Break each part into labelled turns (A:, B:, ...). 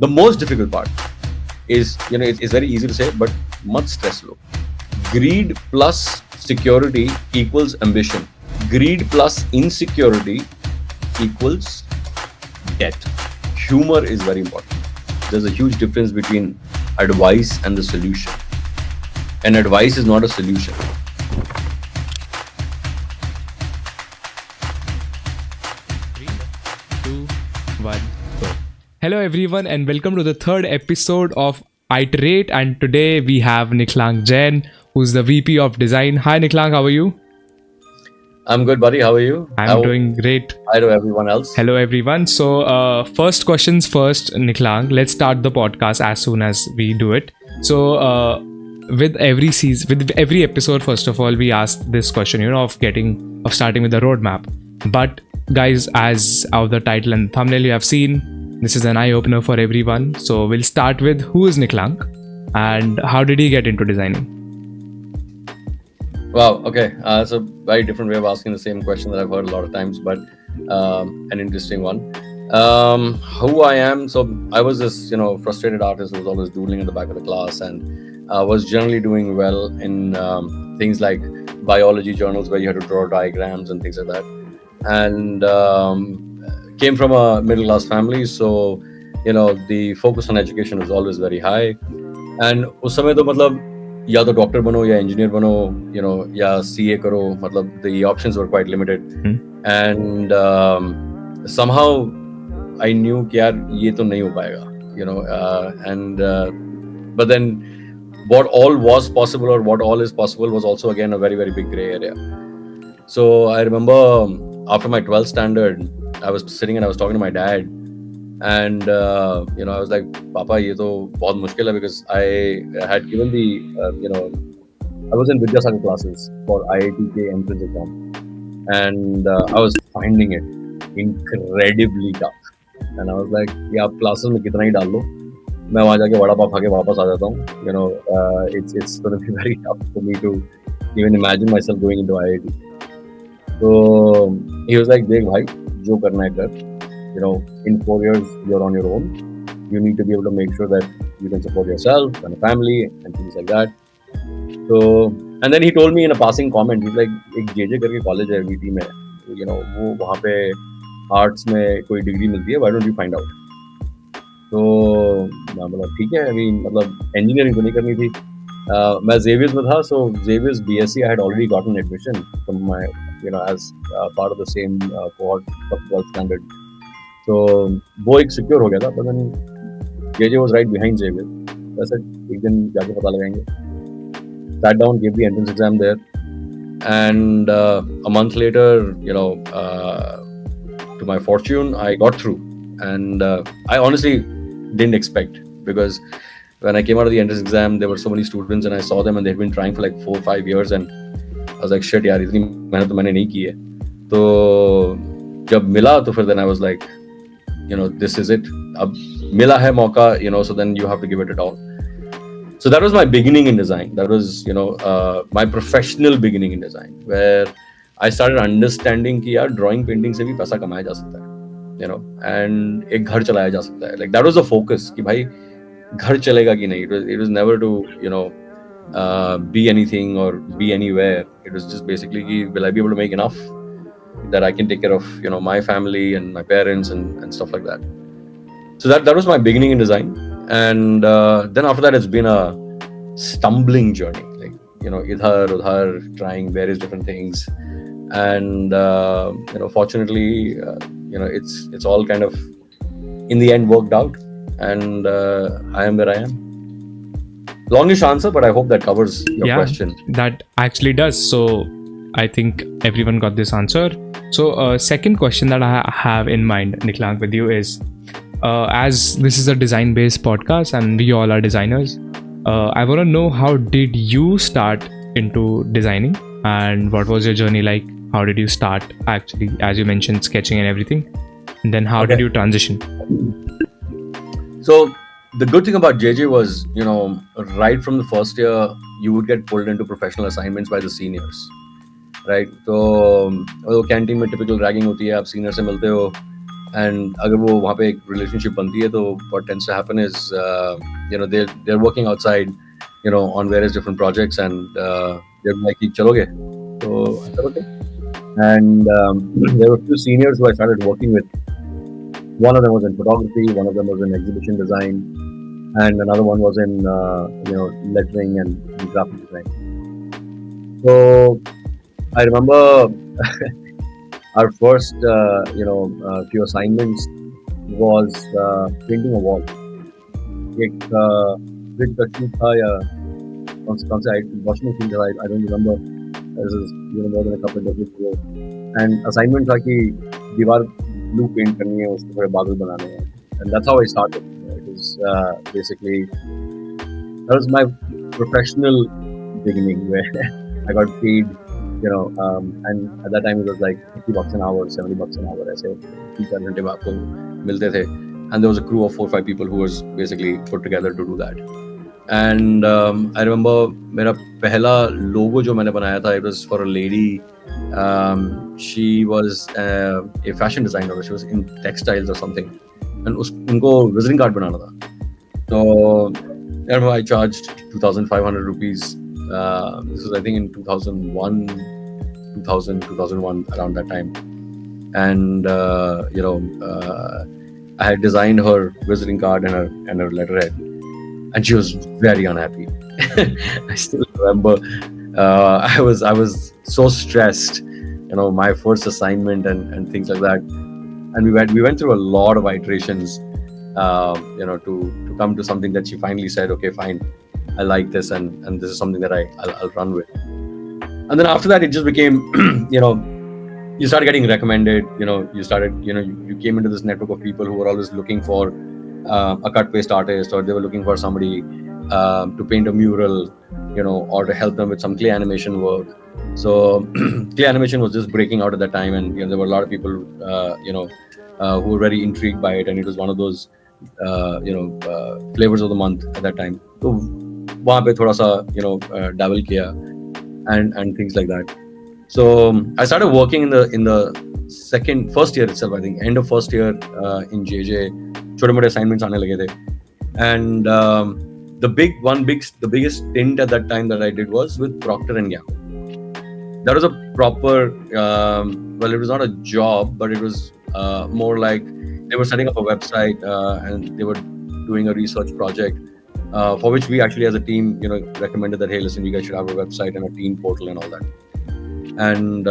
A: The most difficult part is, it's very easy to say, but much stress low. Greed plus security equals ambition. Greed plus insecurity equals debt. Humor is very important. There's a huge difference between advice and the solution. And advice is not a solution.
B: 3, 2, 1, go. Hello, everyone, and welcome to the third episode of Iterate. And today we have Niklang Jain, who's the VP of Design. Hi, Niklang, how are you?
A: I'm good, buddy. How are you?
B: I'm doing great.
A: Hi to everyone else.
B: Hello, everyone. So, first questions first, Niklang. Let's start the podcast as soon as we do it. So, with every season, with every episode, first of all, we ask this question, of starting with the roadmap. But guys, as out of the title and thumbnail you have seen, this is an eye opener for everyone. So we'll start with who is Niklang and how did he get into designing?
A: Wow. Okay. It's a very different way of asking the same question that I've heard a lot of times, but an interesting one. Who I am. So I was this, frustrated artist who was always doodling in the back of the class and was generally doing well in things like biology journals where you had to draw diagrams and things like that. And came from a middle class family, so the focus on education was always very high. And उस समय तो मतलब या तो doctor बनो या engineer बनो, या CA करो, मतलब the options were quite limited. And somehow I knew कि यार ये तो नहीं हो पाएगा, and but then what all was possible or what all is possible was also again a very, very big gray area. So I remember after my 12th standard, I was sitting and I was talking to my dad, and I was like, "Papa, ये तो बहुत मुश्किल है," because I had given I was in Vidyasagar classes for IIT entrance exam, and I was finding it incredibly tough. And I was like, "ये आप classes में कितना ही डाल लो, मैं वहाँ जाके वड़ा पाव खा के वापस आ जाता हूँ." It's going to be very tough for me to even imagine myself going into IIT. So he was like, "देख भाई, जो करना है कर. In 4 years you're on your own. You need to be able to make sure that you can support yourself and a family and things like that." So and then he told me in a passing comment, he's like, "एक JJ करके college है VT में, वो वहाँ पे arts में कोई degree मिलती है. Why don't you find out?" तो मैं बोला ठीक है, अभी मतलब engineering तो नहीं करनी थी. मैं Xavier's में था, so Xavier's BSc I had already gotten admission from my as part of the same cohort of 12th standard. So वो एक secure हो गया था, but then JJ was right behind Xavier. I said एक दिन जाके पता लगाएंगे. Sat down, gave the entrance exam there, and a month later, to my fortune, I got through. And I honestly didn't expect, because when I came out of the entrance exam, there were so many students and I saw them and they'd been trying for like 4 or 5 years, and I was like, shit यार, इतनी मेहनत तो मैंने नहीं की है. तो जब मिला तो फिर then I was like, this is it. अब मिला है मौका, so then you have to give it all. So that was my beginning in design. That was, my professional beginning in design, where I started understanding कि यार drawing painting से भी पैसा कमाया जा सकता है, and एक घर चलाया जा सकता है. Like that was the focus कि भाई घर चलेगा कि नहीं. It was never to be anything or be anywhere. It was just basically कि will I be able to make enough that I can take care of my family and my parents and stuff like that. So that was my beginning in design. And then after that it's been a stumbling journey, like idhar udhar, trying various different things. And fortunately it's all kind of in the end worked out, and I am where I am. Longish answer, but I hope that covers your question.
B: That actually does. So I think everyone got this answer. So second question that I have in mind, Niklang, with you is, as this is a design based podcast and we all are designers, I want to know, how did you start into designing and what was your journey like? How did you start actually, as you mentioned, sketching and everything, and then how did you transition?
A: So the good thing about JJ was, right from the first year, you would get pulled into professional assignments by the seniors, right? So canteen में typical ragging होती है, आप senior से मिलते हो, and अगर वो वहाँ पे एक relationship बनती है, तो what tends to happen is they're working outside, on various different projects, and they're like, चलोगे? So I said okay, and there were a few seniors who I started working with. One of them was in photography, one of them was in exhibition design, and another one was in lettering and graphic design. So I remember our first few assignments was painting a wall. एक big shoot था या कौन से washing machine था, I don't remember. This is more than a couple of decades ago. And assignment था कि दीवार blue paint करनी है, उसको थोड़े बादल बनाने हैं. And that's how I started. It was basically, that was my professional beginning where I got paid, and at that time it was like $50 an hour, $70 an hour. ऐसे 3-4 घंटे में आपको मिलते थे. And there was a crew of 4-5 people who was basically put together to do that. And I remember मेरा पहला logo जो मैंने बनाया था, it was for a lady. She was a fashion designer. She was in textiles or something, and उनको visiting card बनाना था. So I remember I charged 2,500 rupees. This was I think in 2001, around that time, and I had designed her visiting card and her letterhead, and she was very unhappy. I still remember. I was so stressed, my first assignment and things like that, and we went through a lot of iterations, to come to something that she finally said, okay, fine, I like this, and this is something that I'll run with. And then after that, it just became, you started getting recommended. You came into this network of people who were always looking for a cut paste artist, or they were looking for somebody to paint a mural, or to help them with some clay animation work. So clay animation was just breaking out at that time, and there were a lot of people who were very intrigued by it, and it was one of those flavors of the month at that time. So वहाँ पे थोड़ा सा dabble किया and things like that. So I started working in the first year itself. I think end of first year in JJ, छोटे मोटे assignments आने लगे थे, and the biggest stint at that time that I did was with Procter and Gamble. That was a proper, it was not a job, but it was more like they were setting up a website, and they were doing a research project, for which we actually as a team, recommended that, hey, listen, you guys should have a website and a team portal and all that. And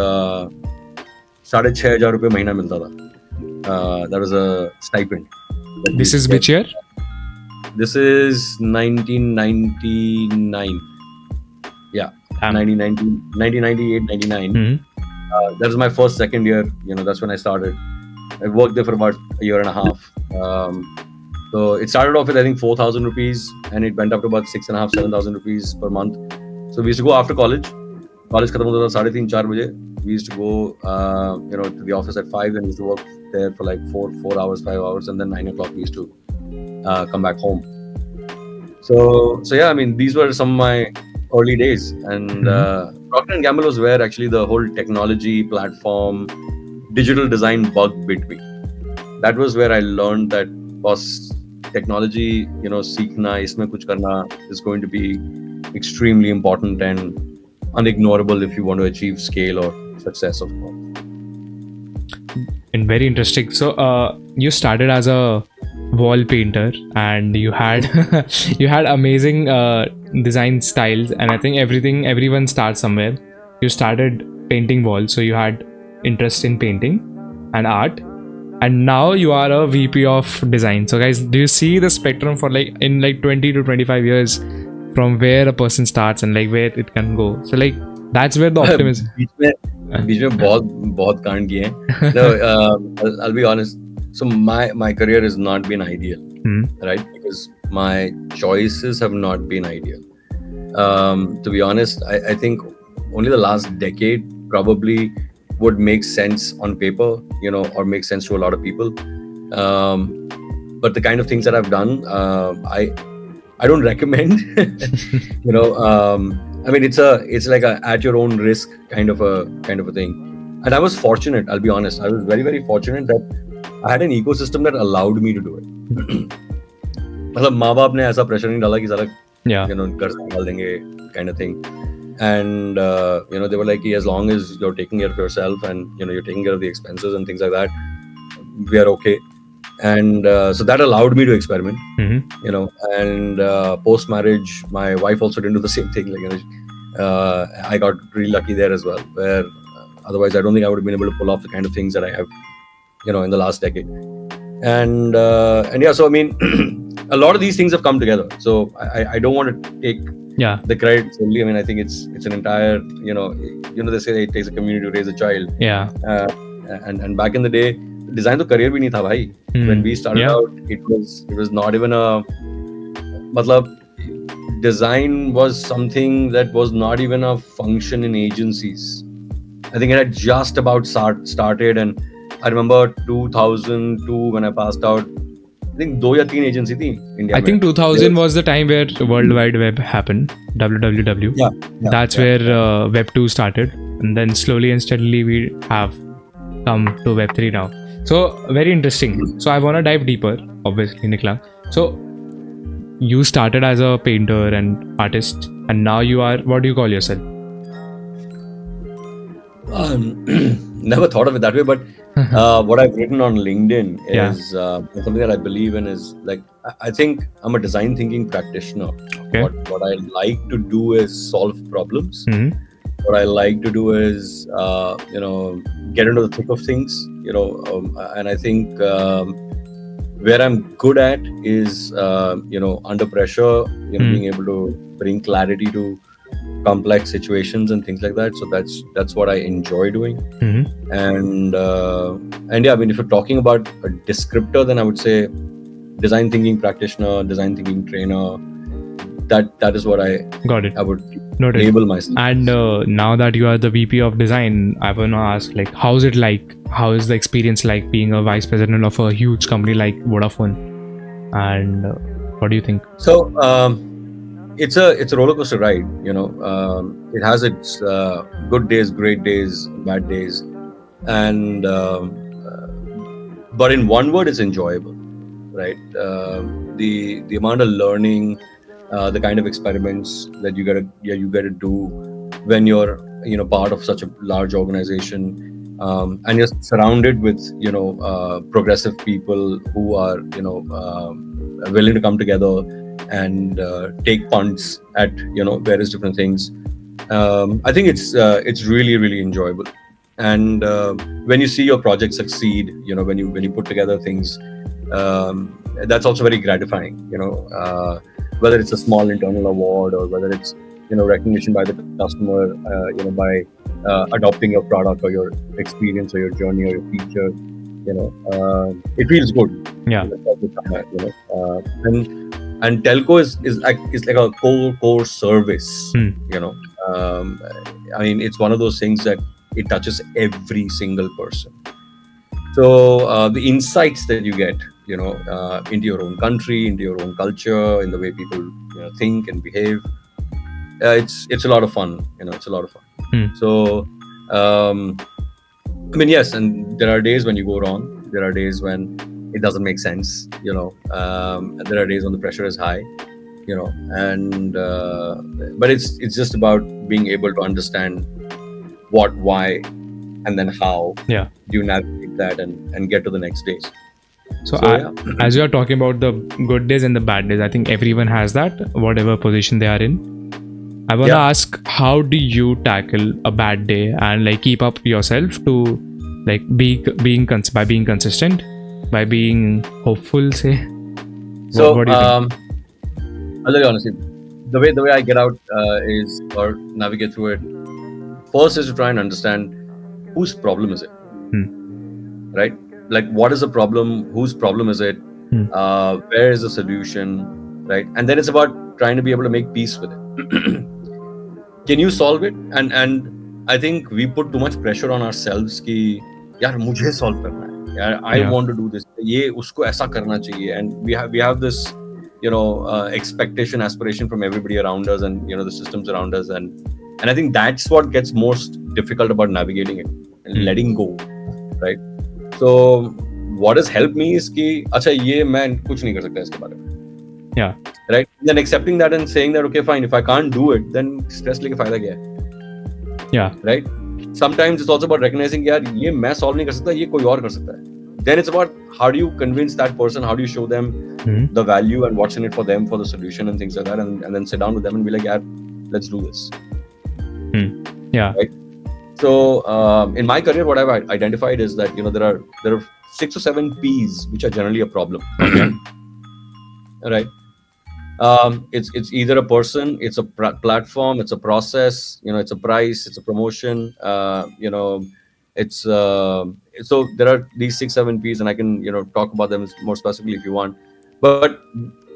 A: 6,500 रुपये महीना मिलता था. That was a stipend.
B: This is which year?
A: This is 1999. Yeah, 1998, 99.
B: Mm-hmm.
A: That was my second year. That's when I started. I worked there for about a year and a half. So it started off with, I think, 4,000 rupees, and it went up to about 6,500, 7,000 rupees per month. So we used to go after college. College खत्म होता था 3:30-4 बजे. We used to go, to the office at 5, and we used to work there for like 4 hours, 5 hours, and then 9 o'clock we used to come back home. So yeah, I mean, these were some of my early days, and Procter and Gamble was where actually the whole technology platform, digital design bug bit me. That was where I learned that technology, सीखना, इसमें कुछ करना is going to be extremely important and unignorable if you want to achieve scale or success, of course.
B: And very interesting. So you started as a wall painter, and you had you had amazing design styles, and I think everyone starts somewhere. You started painting walls, so you had interest in painting and art, and now you are a VP of design. So guys, do you see the spectrum for in 20 to 25 years from where a person starts and where it can go? So that's where the optimism.
A: बीच में बहुत कांड किए हैं. No, I'll be honest. So my career has not been ideal, right? Because my choices have not been ideal. To be honest, I think only the last decade probably would make sense on paper, or make sense to a lot of people. But the kind of things that I've done, I don't recommend. I mean, it's like a at your own risk kind of a thing. And I was fortunate, I'll be honest. I was very, very fortunate that I had an ecosystem that allowed me to do it. मतलब माँ बाप ने ऐसा pressure नहीं डाला कि साला
B: Yeah.
A: घर संभाल देंगे kind of thing. And they were like, as long as you're taking care of yourself and you're taking care of the expenses and things like that, we are okay. And so that allowed me to experiment. And post marriage, my wife also didn't do the same thing. I got really lucky there as well, where otherwise I don't think I would have been able to pull off the kind of things that I have in the last decade. And yeah, so I mean a lot of these things have come together, so I don't want to take the credit solely. I mean, I think it's an entire they say it takes a community to raise a child. And back in the day, design to career bhi nahi tha bhai. When we started out, it was not even a matlab, design was something that was not even a function in agencies. I think it had just about started, and I remember 2002 when I passed out, I think 2 or 3 agency thi India.
B: I think 2000 was the time where World Wide Web happened, WWW. That's where Web 2 started, and then slowly and steadily we have come to Web 3 now. So very interesting. So I want to dive deeper, obviously, Niklang. So you started as a painter and artist, and now you are, what do you call yourself?
A: Never thought of it that way, but what I've written on LinkedIn is something that I believe in is like, I think I'm a design thinking practitioner.
B: Okay.
A: What I like to do is solve problems. What I like to do is get into the thick of things, and I think where I'm good at is under pressure, being able to bring clarity to complex situations and things like that. So that's what I enjoy doing. And yeah, I mean, if you're talking about a descriptor, then I would say design thinking practitioner, design thinking trainer. That is what I would label myself.
B: And now that you are the VP of design, I want to ask, like, how's it like? How is the experience like being a vice president of a huge company like Vodafone? And what do you think?
A: So it's a roller coaster ride. It has its good days, great days, bad days, and but in one word, it's enjoyable, right? The amount of learning, the kind of experiments that you gotta do when you're part of such a large organization, and you're surrounded with progressive people who are willing to come together and take punts at various different things. I think it's really, really enjoyable. And when you see your project succeed, when you put together things, that's also very gratifying. Whether it's a small internal award or whether it's recognition by the customer, by adopting your product or your experience or your journey or your feature, it feels good. And telco is like a core service. I mean, it's one of those things that it touches every single person. So the insights that you get, into your own country, into your own culture, in the way people think and behave, it's a lot of fun. It's a lot of fun. So I mean, yes, and there are days when you go wrong. There are days when it doesn't make sense. And there are days when the pressure is high. And but it's just about being able to understand what, why, and then how do you navigate that and get to the next stage.
B: So as you are talking about the good days and the bad days, I think everyone has that, whatever position they are in. I want to ask, how do you tackle a bad day and like keep up yourself to like being consistent, by being hopeful, say?
A: So
B: what do you think?
A: I'll tell you honestly, the way I get out is, or navigate through it, first is to try and understand whose problem is it, right? Like, what is the problem? Whose problem is it? Where is the solution, right? And then it's about trying to be able to make peace with it. Can you solve it? And I think we put too much pressure on ourselves कि यार मुझे solve करना है, यार I want to do this, ये उसको ऐसा करना चाहिए, and we have this expectation, aspiration from everybody around us and the systems around us, and I think that's what gets most difficult about navigating it and letting go, right? So what has helped me is कि अच्छा ये मैं कुछ नहीं कर सकता इसके बारे में.
B: Yeah.
A: Right? Then accepting that and saying that okay fine, if I can't do it, then stress लेके फायदा क्या है?
B: Yeah.
A: Right? Sometimes it's also about recognizing यार ये मैं solve नहीं कर सकता, ये कोई और कर सकता है. Then it's about how do you convince that person, how do you show them the value and what's in it for them for the solution and things like that, and then sit down with them and be like, yeah, let's do this.
B: Yeah.
A: Right? So in my career, what I've identified is that there are 6 or 7 P's which are generally a problem. Right? It's either a person, it's a platform, it's a process, it's a price, it's a promotion, it's so there are these 6, 7 P's, and I can talk about them more specifically if you want. But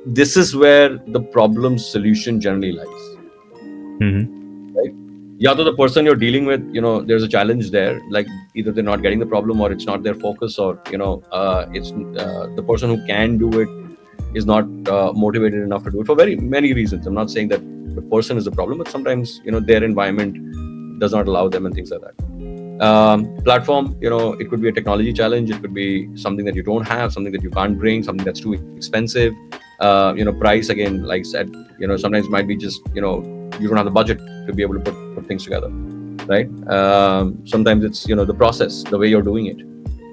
A: this is where the problem solution generally lies. Right? Yeah, the person you're dealing with, there's a challenge there. Like either they're not getting the problem, or it's not their focus, or it's the person who can do it is not motivated enough to do it for very many reasons. I'm not saying that the person is the problem, but sometimes their environment does not allow them and things like that. Platform, it could be a technology challenge, it could be something that you don't have, something that you can't bring, something that's too expensive. Price, again, like I said, sometimes it might be just you don't have the budget to be able to put things together, right? Sometimes it's the process, the way you're doing it.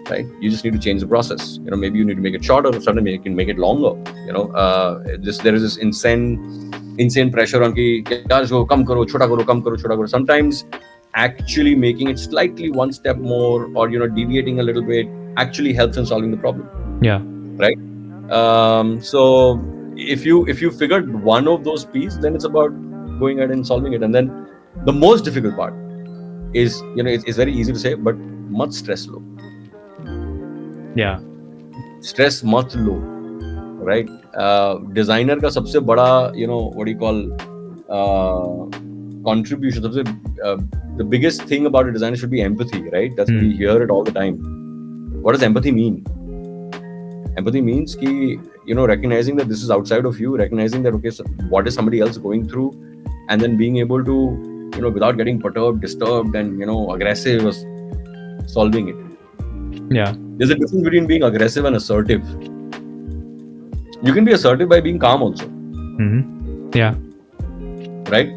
A: Right? You just need to change the process. Maybe you need to make it shorter, or suddenly you can make it longer. There is this insane pressure on ki yaar kam karo, chota karo. Sometimes actually making it slightly one step more, or deviating a little bit, actually helps in solving the problem.
B: Yeah.
A: Right. So if you figured one of those P's, then it's about going ahead and solving it. And then the most difficult part is it's very easy to say, but much stress low.
B: Yeah.
A: Stress मत लो, right? Designer का सबसे बड़ा what do you call contribution, the biggest thing about a designer should be empathy, right? We hear it all the time. What does empathy mean? Empathy means ki recognizing that this is outside of you, recognizing that okay, so what is somebody else going through, and then being able to without getting perturbed, disturbed, and aggressive, solving it.
B: Yeah.
A: There's a difference between being aggressive and assertive. You can be assertive by being calm also.
B: Yeah.
A: Right?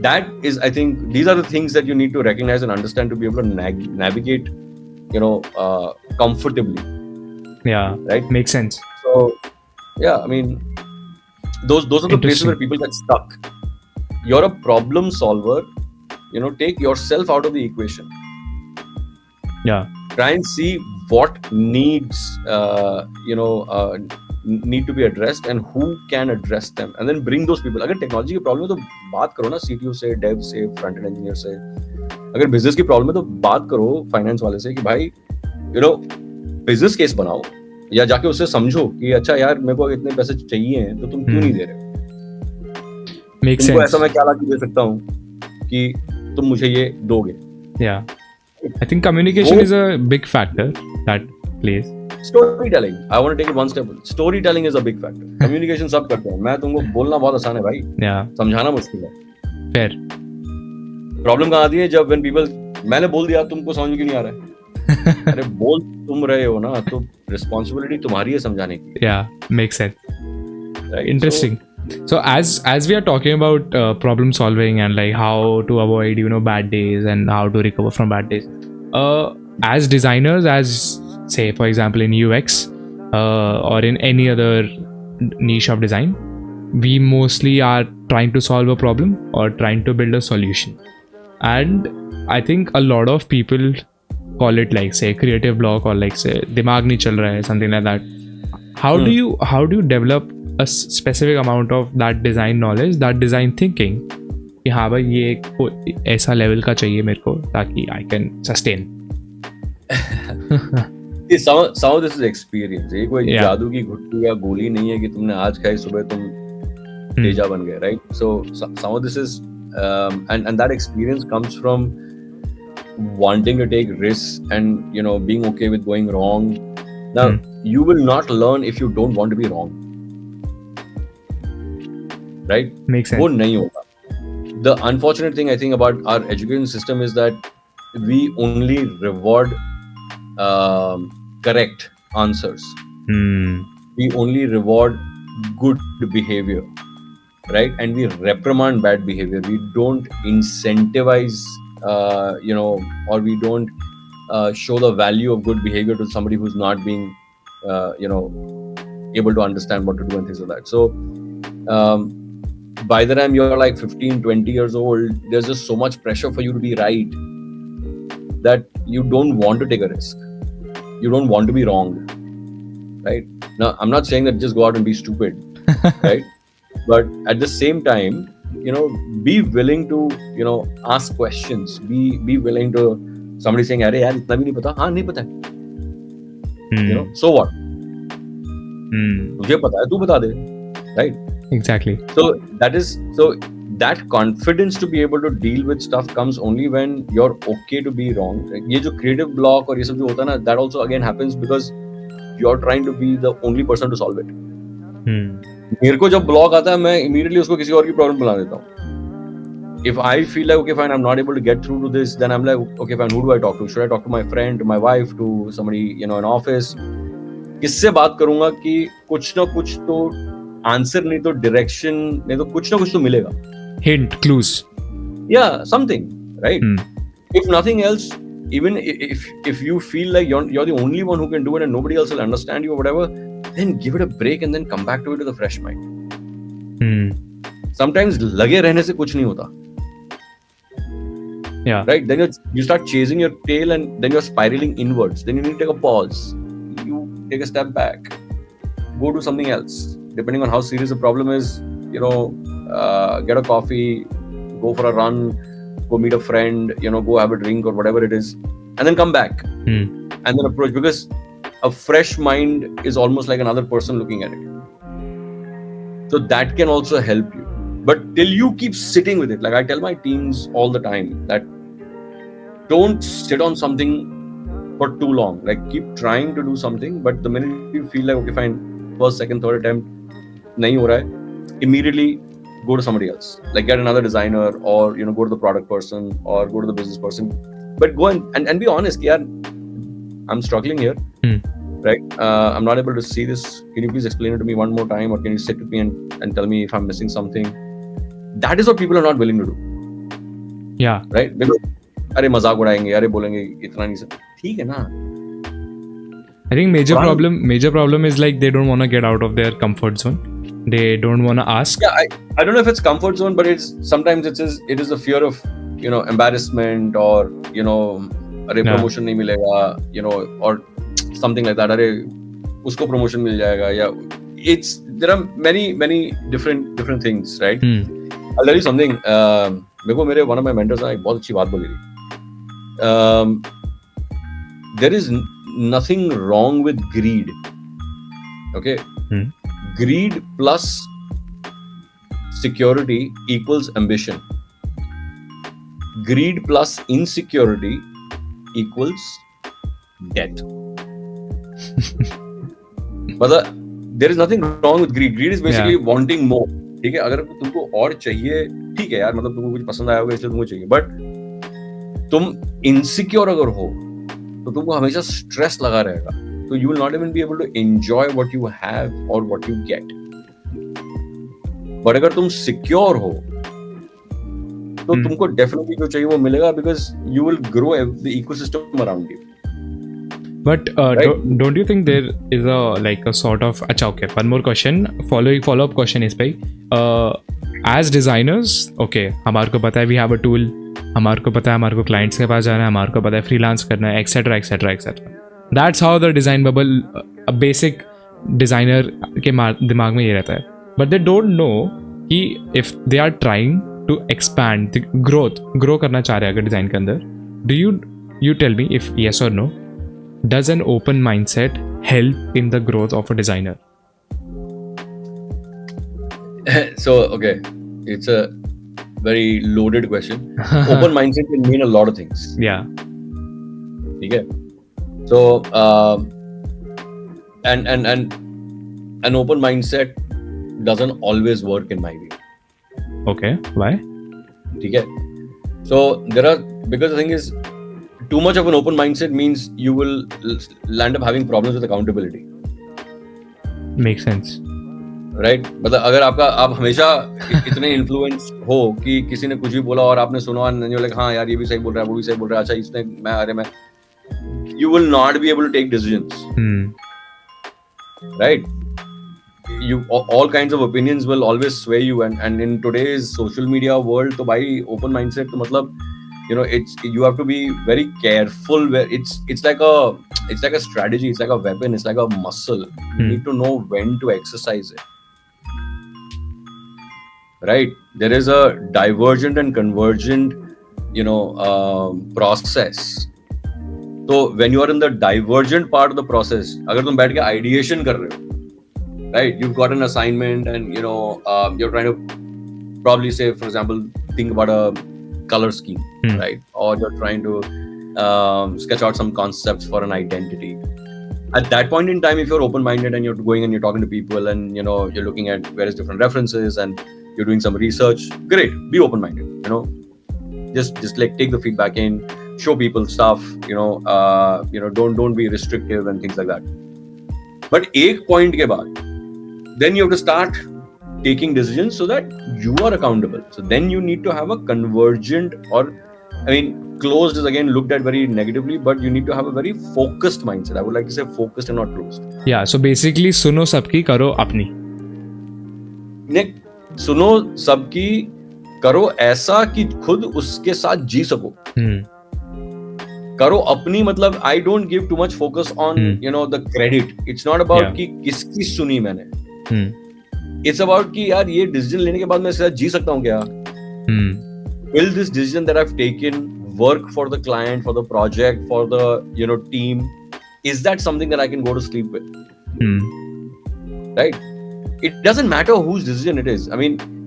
A: That is, I think, these are the things that you need to recognize and understand to be able to navigate, comfortably.
B: Yeah.
A: Right?
B: Makes sense.
A: So, yeah, I mean, those are the places where people get stuck. You're a problem solver. Take yourself out of the equation.
B: Yeah.
A: Try and see what needs need to be addressed and who can address them, and then bring those people. अगर technology की problem है तो बात करो ना CTO से, Dave से, front end engineer से. अगर बिजनेस की प्रॉब्लम है तो बात करो फाइनेंस वाले से कि भाई बिजनेस केस बनाओ, या जाके उससे समझो कि अच्छा यार मेरे को इतने पैसे चाहिए हैं तो तुम क्यों नहीं दे रहे हो. तुमको ऐसा मैं क्या लाके दे सकता हूँ कि तुम मुझे ये दोगे.
B: Yeah. I think communication is a big factor that plays.
A: Storytelling. I want to take it one step. Storytelling is a big factor. Communication सब करते हैं. मैं तुमको बोलना बहुत आसान है भाई.
B: Yeah.
A: समझाना मुश्किल है.
B: Fair.
A: Problem कहाँ आती है जब when people मैंने बोल दिया तुमको समझ क्यों नहीं आ रहा है. अरे बोल तुम रहे हो ना, तो responsibility तुम्हारी है समझाने की.
B: Yeah, makes sense.
A: Right?
B: Interesting. So as we are talking about problem solving and like how to avoid bad days and how to recover from bad days, as designers, as say for example in UX or in any other niche of design, we mostly are trying to solve a problem or trying to build a solution, and I think a lot of people call it like say creative block or like say dimag nahi chal raha hai, something like that. How do you develop a specific amount of that design knowledge, that design thinking कि हाँ भाई ये ऐसा level का चाहिए मेरे को ताकि I can sustain.
A: some of this is experience. ये कोई जादू की घुट्टी या गोली नहीं है कि तुमने आज खाई सुबह तुम तेजा बन गए, right? So some of this is and that experience comes from wanting to take risks and being okay with going wrong. Now you will not learn if you don't want to be wrong. Right?
B: Makes sense.
A: वो नहीं होगा. The unfortunate thing I think about our education system is that we only reward correct answers.
B: Hmm.
A: We only reward good behavior, right? And we reprimand bad behavior. We don't incentivize, or we don't show the value of good behavior to somebody who's not being, able to understand what to do and things like that. So um, by the time you're like 15, 20 years old, there's just so much pressure for you to be right that you don't want to take a risk. You don't want to be wrong, right? Now, I'm not saying that just go out and be stupid, right? But at the same time, be willing to, ask questions. Be willing to somebody saying, "अरे यार इतना भी नहीं पता." हाँ, नहीं पता है. So what? तुझे पता है, तू बता दे, right?
B: Exactly.
A: So that confidence to be able to deal with stuff comes only when you're okay to be wrong. ये जो creative block और ये सब जो होता है ना, that also again happens because you're trying to be the only person to solve it. मेरे को जब ब्लॉक आता है, मैं immediately उसको किसी और की प्रॉब्लम बना देता हूँ. If I feel like, okay, fine, I'm not able to get through to this, then I'm like, okay, fine, who do I talk to? Should I talk to my friend, to my wife, to somebody, in office? किससे बात करूंगा कि कुछ ना कुछ तो answer, नहीं तो डायरेक्शन, नहीं तो कुछ ना कुछ तो मिलेगा.
B: Hint, clues.
A: Yeah, something, right? If nothing else, even if you feel like you're the only one who can do it and nobody else will understand you or whatever, then give it a break and then come back to it with a fresh mind. Sometimes लगे रहने से कुछ नहीं होता.
B: Yeah.
A: Right? Then you start chasing your tail and then you're spiraling inwards. Then you need to take a pause. You take a step back. Go do something else. Depending on how serious the problem is, get a coffee, go for a run, go meet a friend, go have a drink or whatever it is, and then come back and then approach, because a fresh mind is almost like another person looking at it. So that can also help you. But till you keep sitting with it, like I tell my teams all the time, that don't sit on something for too long. Like keep trying to do something, but the minute you feel like, okay, fine, first, second, third attempt, nahi ho raha hai, immediately go to somebody else. Like get another designer, or go to the product person, or go to the business person. But go and be honest, yeah, I'm struggling here. Right? I'm not able to see this. Can you please explain it to me one more time, or can you sit with me and tell me if I'm missing something? That is what people are not willing to do.
B: Yeah.
A: Right? Because अरे मजाक उड़ाएंगे, अरे बोलेंगे इतना नहीं सकते. ठीक है ना?
B: I think major problem is like they don't want to get out of their comfort zone. They don't want to ask.
A: Yeah, I don't know if it's comfort zone, but sometimes it is a fear of embarrassment, or अरे promotion नहीं मिलेगा, or something like that. अरे उसको promotion मिल जाएगा, या there are many different things, right? I'll tell you something. मेरे को one of my mentors ने एक बहुत अच्छी बात बोली थी. There is nothing wrong with greed. Okay? Greed plus security equals ambition. Greed plus insecurity equals death. But there is nothing wrong with greed. Greed is basically wanting more. ठीक है, अगर तुमको और चाहिए, ठीक है यार, मतलब तुमको कुछ पसंद आया होगा इसलिए तुमको चाहिए, बट तुम इनसिक्योर अगर हो तो तुमको हमेशा स्ट्रेस लगा रहेगा. तो you will not even be able to enjoy what you have और व्हाट यू गेट. बट अगर तुम सिक्योर हो तो तुमको डेफिनेटली जो चाहिए वो मिलेगा, because you will grow the ecosystem around you.
B: But don't you think there is a sort of okay, one more question, follow up question is as designers, okay, हमारे को पता है we have a tool, हमारे को पता है हमारे को clients के पास जाना है, हमारे को पता है freelance करना है, etc. That's how the design bubble, a basic designer के दिमाग में ये रहता है. But they don't know कि if they are trying to expand the grow करना चाह रहे हैं अगर design के अंदर, do you tell me if yes or no, does an open mindset help in the growth of a designer?
A: So, okay, it's a very loaded question. Open mindset can mean a lot of things.
B: Yeah.
A: Okay. So, and an open mindset doesn't always work in my view.
B: Okay. Why?
A: Okay. So because the thing is, too much of an open mindset means you will land up having problems with accountability.
B: Makes sense.
A: Right मतलब अगर आप हमेशा इतने influence हो कि किसी ने कुछ भी बोला और आपने सुना और लाइक हाँ यार ये भी सही बोल रहा है वो भी सही बोल रहा है अच्छा इसने मैं you will not be able to take decisions. Right? All kinds of opinions will always sway you, and in today's social media world तो भाई open mindset तो मतलब you have to be very careful where it's like a strategy, it's like a weapon, it's like a muscle. You need to know when to exercise it. Right? There is a divergent and convergent process. So when you are in the divergent part of the process, अगर तुम बैठ के ideation कर रहे हो, right? You've got an assignment and you're trying to probably say, for example, think about a color scheme, right? Or you're trying to sketch out some concepts for an identity. At that point in time, if you're open-minded and you're going and you're talking to people and you're looking at various different references and you're doing some research, great. Be open-minded. Just like take the feedback in, show people stuff. Don't be restrictive and things like that. But एक point के बाद, then you have to start taking decisions so that you are accountable. So then you need to have a convergent, or closed is again looked at very negatively, but you need to have a very focused mindset. I would like to say focused and not closed.
B: Yeah, so basically सुनो सबकी करो अपनी.
A: सुनो सबकी करो ऐसा कि खुद उसके साथ जी सको. करो अपनी मतलब I don't give too much focus on the credit. It's not about कि किसकी सुनी मैंने. It's about कि यार ये decision लेने के बाद मैं इसके साथ जी सकता हूँ क्या? Will this decision that I've taken work for the client, for the project, for the team? Is that something that I can go to sleep with? Right? It doesn't matter whose decision it is.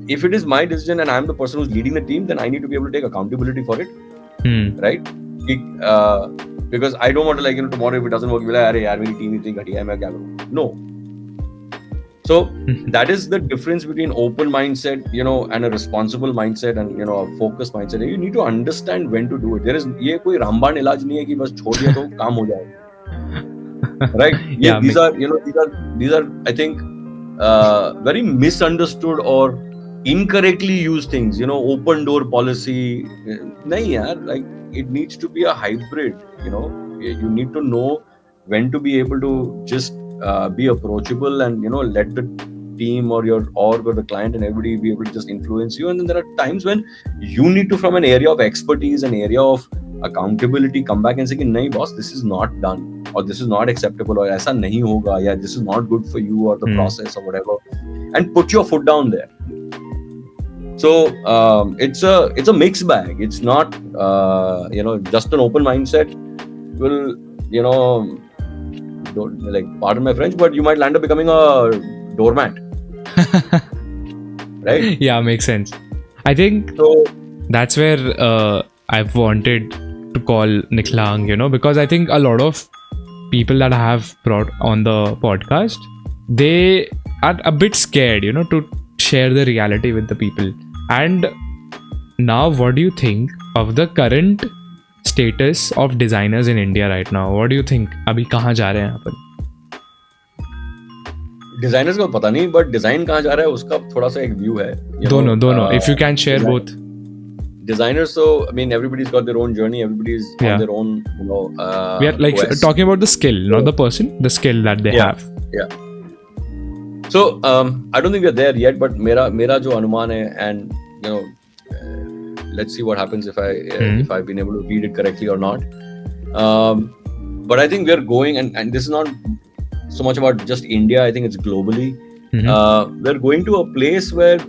A: If it is my decision and I'm the person who's leading the team, then I need to be able to take accountability for it. Right? Because I don't want to tomorrow if it doesn't work, be like, "Arey yaar, meri team itni ghatiya hai, main kya karu?" No. So that is the difference between open mindset, and a responsible mindset and a focused mindset. You need to understand when to do it. There is ये कोई रामबाण इलाज नहीं है कि बस छोड़ दिया तो काम हो जाए. Right? These are I think very misunderstood or incorrectly used things. Open door policy. नहीं यार, like it needs to be a hybrid. You need to know when to be able to just be approachable and let the team or your org or the client and everybody be able to just influence you. And then there are times when you need to, from an area of expertise, an area of accountability, come back and say, "Nahi boss, this is not done, or this is not acceptable, or aisa nahi hoga, yeah, this is not good for you or the process or whatever," and put your foot down there. So it's a mixed bag. It's not just an open mindset will pardon my French, but you might land up becoming a doormat. Right?
B: Yeah, makes sense. I think so, that's where I've wanted to call Niklang, because I think a lot of people that I have brought on the podcast, they are a bit scared, to share the reality with the people. And now, what do you think of the current status of designers in India right now? What do you think? अभी कहाँ जा रहे हैं अपन?
A: Designers को पता नहीं, but design कहाँ जा रहा है उसका थोड़ा सा एक view है.
B: दोनों. If you can share both.
A: Designers, so everybody's got their own journey. Everybody's on their own,
B: we are like quest. Talking about the skill, not the person, the skill that they have.
A: Yeah. So I don't think we're there yet, but मेरा जो अनुमान है, and let's see what happens if I've been able to read it correctly or not. But I think we're going, and this is not so much about just India. I think it's globally. We're going to a place where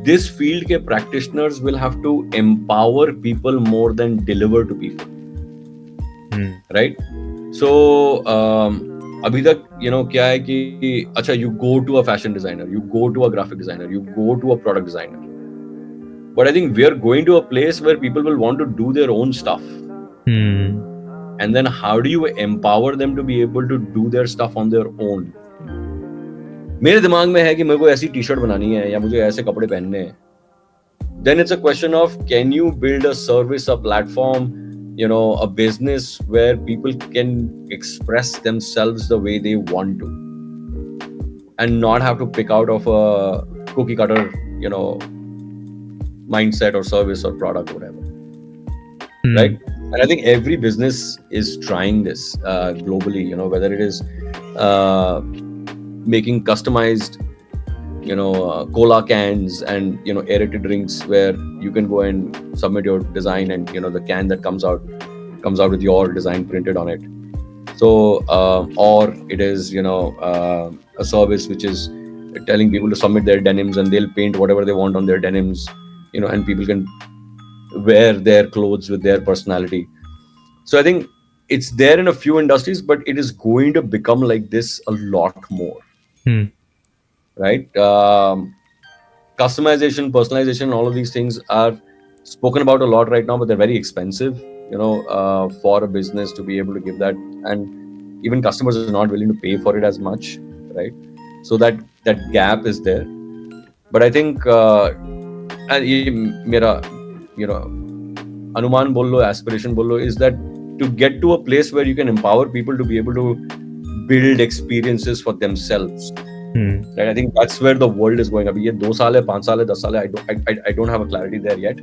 A: this field ke practitioners will have to empower people more than deliver to people. Right? So अभी तक क्या है कि अच्छा, you go to a fashion designer, you go to a graphic designer, you go to a product designer. But I think we are going to a place where people will want to do their own stuff. And then how do you empower them to be able to do their stuff on their own? मेरे दिमाग में है कि मेरे को ऐसी T shirt बनानी है या मुझे ऐसे कपड़े पहनने हैं. Then it's a question of, can you build a service, a platform a business where people can express themselves the way they want to and not have to pick out of a cookie cutter, mindset or service or product or whatever, right? And I think every business is trying this globally, whether it is making customized, cola cans and, aerated drinks where you can go and submit your design and, the can that comes out with your design printed on it. So, or it is, a service which is telling people to submit their denims and they'll paint whatever they want on their denims, and people can wear their clothes with their personality. So I think it's there in a few industries, but it is going to become like this a lot more, right? Customization, personalization, all of these things are spoken about a lot right now, but they're very expensive, for a business to be able to give that, and even customers are not willing to pay for it as much, right? So that gap is there. But I think, and mera, Anuman Bollo, aspiration Bollo, is that to get to a place where you can empower people to be able to build experiences for themselves. Right? I think that's where the world is going. Abhi ye 2 saal hai, 5 saal hai, 10 saal hai, I don't have a clarity there yet.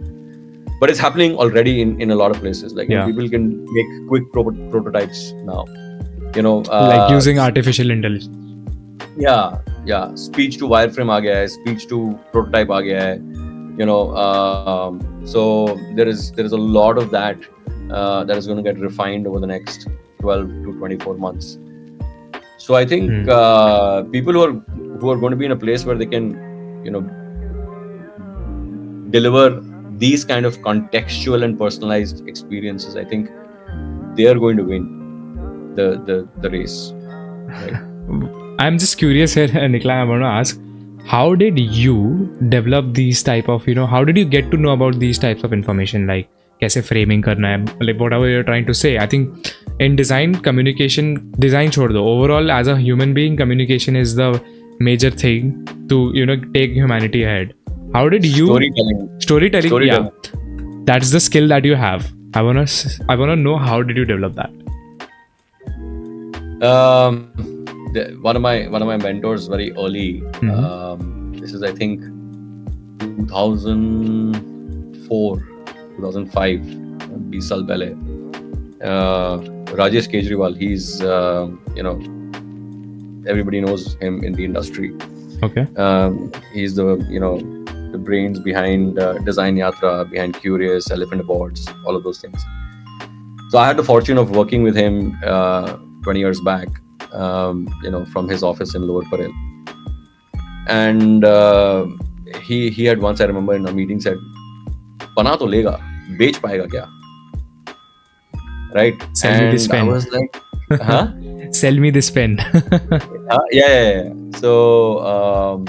A: But it's happening already in a lot of places. Like people can make quick prototypes now.
B: Like using artificial intelligence.
A: Yeah. Speech to wireframe aa gaya hai, speech to prototype aa gaya hai. So there is a lot of that that is going to get refined over the next 12 to 24 months. So I think people who are going to be in a place where they can, deliver these kind of contextual and personalized experiences, I think they are going to win the race. Right?
B: I'm just curious here, Nikla. I want to ask, how did you develop these type of, how did you get to know about these types of information, like कैसे framing करना है, like whatever you're trying to say? I think in design, communication, design छोड़ दो, overall as a human being, communication is the major thing to, take humanity ahead. How did you storytelling, yeah, that's the skill that you have. I wanna know, how did you develop that?
A: One of my mentors very early, this is I think 2004 2005, 20 saal pehle, Rajesh Kejriwal. He's everybody knows him in the industry.
B: Okay.
A: He's the the brains behind Design Yatra, behind Curious, Elephant Awards, all of those things. So I had the fortune of working with him 20 years back, from his office in Lower Parel. And he had once, I remember in a meeting, said, "Bana to lega, bech payega kya?" Right?
B: Sell me this pen.
A: I was like, huh?
B: Sell me this pen.
A: Yeah. So,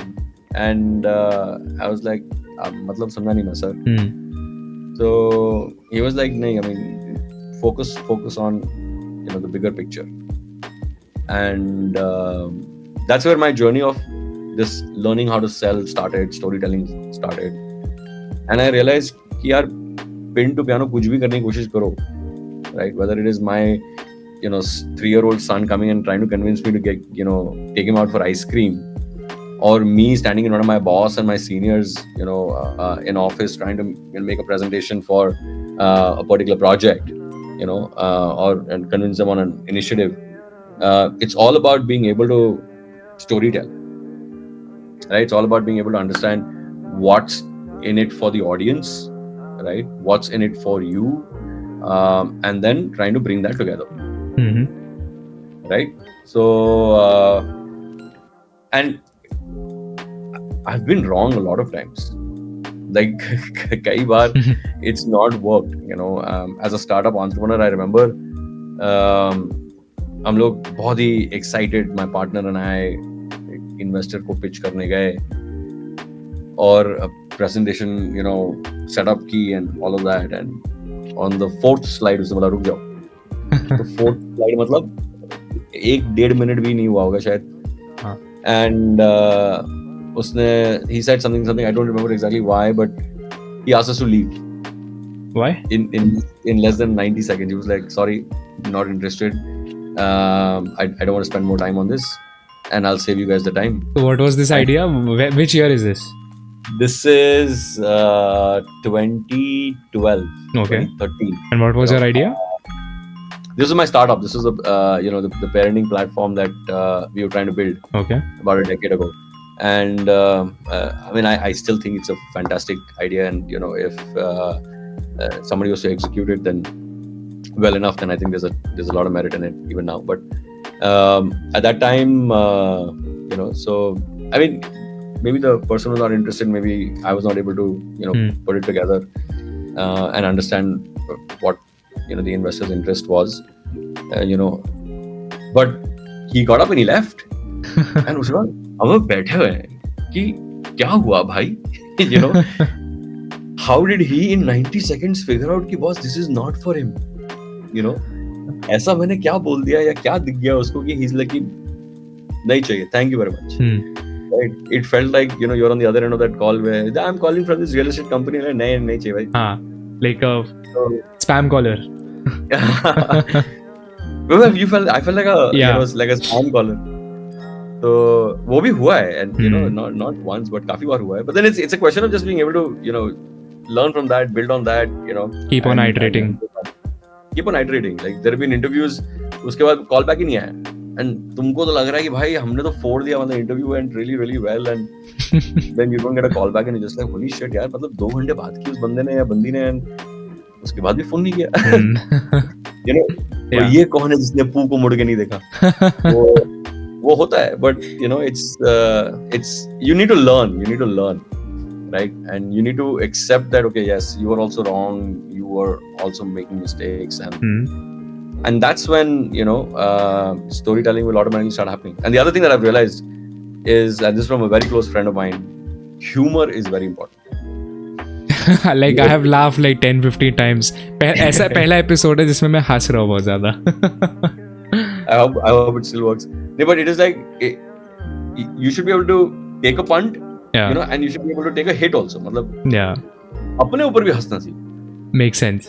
A: and I was like, matlab samjha nahi main, sir. So he was like, nahi, I mean, focus on, the bigger picture. And that's where my journey of this learning how to sell started, storytelling started. And I realized कि यार pen to piano कुछ भी करने की कोशिश करो, right? Whether it is my 3-year-old son coming and trying to convince me to get, take him out for ice cream, or me standing in front of my boss and my seniors, in office trying to make a presentation for a particular project, and convince them on an initiative. It's all about being able to storytell, right? It's all about being able to understand what's in it for the audience, right? What's in it for you, and then trying to bring that together. Right? So, and I've been wrong a lot of times. Like, kai baar it's not worked. As a startup entrepreneur, I remember हम लोग बहुत ही excited, my partner and I, investor को pitch करने गए और presentation, set up की and all of that, and on the 4th slide उसने बोला रुक जाओ. तो 4th slide मतलब 1-1.5 minute भी नहीं हुआ होगा शायद. And he said something, I don't remember exactly why, but he asked us to leave.
B: Why?
A: in less than 90 seconds. He was like, sorry, not interested. I don't want to spend more time on this, and I'll save you guys the time.
B: So what was this idea? Which year is this?
A: This is 2012,
B: Okay.
A: 2013.
B: And what was
A: You
B: your
A: know,
B: idea?
A: This is my startup. This is the parenting platform that we were trying to build
B: Okay.
A: about a decade ago. And I mean, I still think it's a fantastic idea. And if somebody was to execute it, then well enough, then I think there's a lot of merit in it even now. But at that time, so I mean, maybe the person was not interested. Maybe I was not able to put it together and understand what the investor's interest was. But he got up and he left. And उसके बाद हम लोग बैठे हुए हैं कि क्या हुआ भाई. How did he in 90 seconds figure out कि boss this is not for him. ऐसा मैंने क्या बोल दिया या क्या दिख गया उसको कि he's like नहीं चाहिए, thank you very much. Right? It felt like you're on the other end of that call where I'm calling from this real estate company. नहीं चाहिए भाई.
B: Like a spam caller.
A: I felt like a spam caller. तो वो भी हुआ है, and not once but काफी बार हुआ है. But then it's a question of just being able to learn from that, build on that,
B: keep on iterating.
A: Keep on iterating. Like there have been interviews, उसके बाद call back ही नहीं आया, and तुमको तो लग रहा है कि भाई हमने तो फोड़ दिया, मतलब interview went really well, and then you don't get a call back and you're just like holy shit यार, मतलब 2 घंटे बात की उस बंदे ने या बंदी ने, and उसके बाद भी फोन नहीं किया. तो ये कौन है जिसने पू को मुड़ के नहीं देखा. वो होता है, but it's you need to learn, right? And you need to accept that okay, yes, you are also wrong, you are also making mistakes, and that's when storytelling will automatically start happening. And the other thing that I've realized is, and this is from a very close friend of mine, humor is very important.
B: Like I have laughed like 10-15 times. ऐसा पहला episode है जिसमें मैं हंस रहा हूँ बहुत ज्यादा.
A: I hope it still works. No, but it is like you should be able to take a punt, and you should be able to take a hit also. मतलब अपने ऊपर भी हंसना सीख.
B: Makes sense.